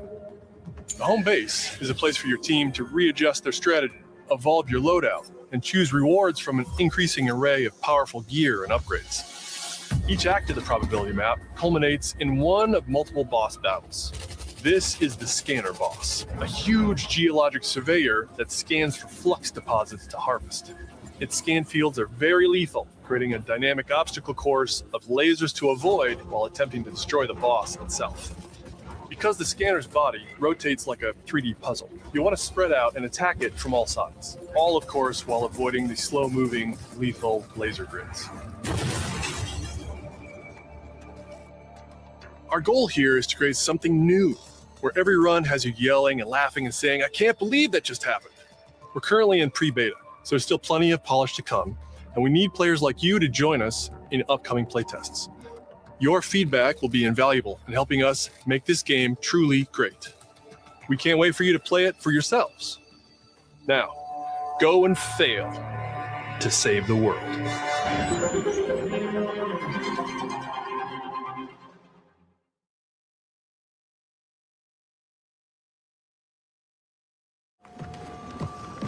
The home base is a place for your team to readjust their strategy, evolve your loadout, and choose rewards from an increasing array of powerful gear and upgrades. Each act of the probability map culminates in one of multiple boss battles. This is the Scanner Boss, a huge geologic surveyor that scans for flux deposits to harvest. Its scan fields are very lethal, creating a dynamic obstacle course of lasers to avoid while attempting to destroy the boss itself. Because the scanner's body rotates like a 3D puzzle, you want to spread out and attack it from all sides. All, of course, while avoiding the slow-moving, lethal laser grids. Our goal here is to create something new, where every run has you yelling and laughing and saying, "I can't believe that just happened." We're currently in pre-beta, so there's still plenty of polish to come, and we need players like you to join us in upcoming playtests. Your feedback will be invaluable in helping us make this game truly great. We can't wait for you to play it for yourselves. Now, go and fail to save the world.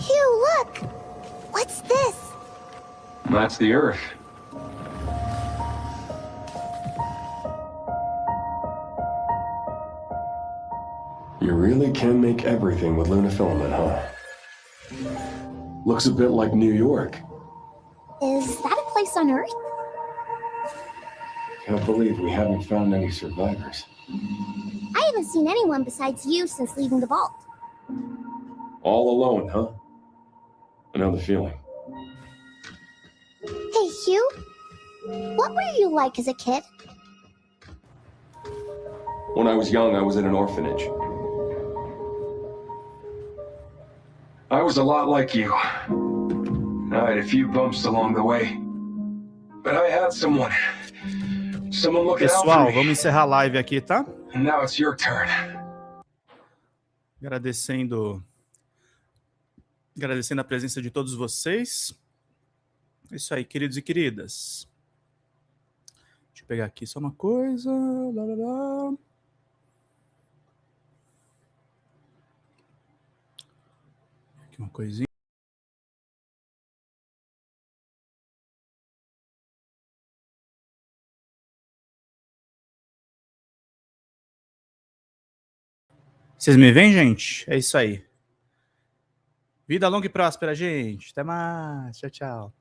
Hugh, look! What's this? That's the Earth. You really can make everything with lunafilament, huh? Looks a bit like New York. Is that a place on Earth? Can't believe we haven't found any survivors. I haven't seen anyone besides you since leaving the vault. All alone, huh? I know the feeling. Hey, Hugh. What were you like as a kid? When I was young, I was in an orphanage. I was a lot like you. I had a few bumps along the way. But I had someone looking out for Pessoal, me. vamos encerrar a live aqui, tá? And now it's your turn. Agradecendo a presença de todos vocês. É isso aí, queridos e queridas. Deixa eu pegar aqui só uma coisa. Lá, lá, lá. Aqui uma coisinha. Vocês me veem, gente? É isso aí. Vida longa e próspera, gente. Até mais. Tchau, tchau.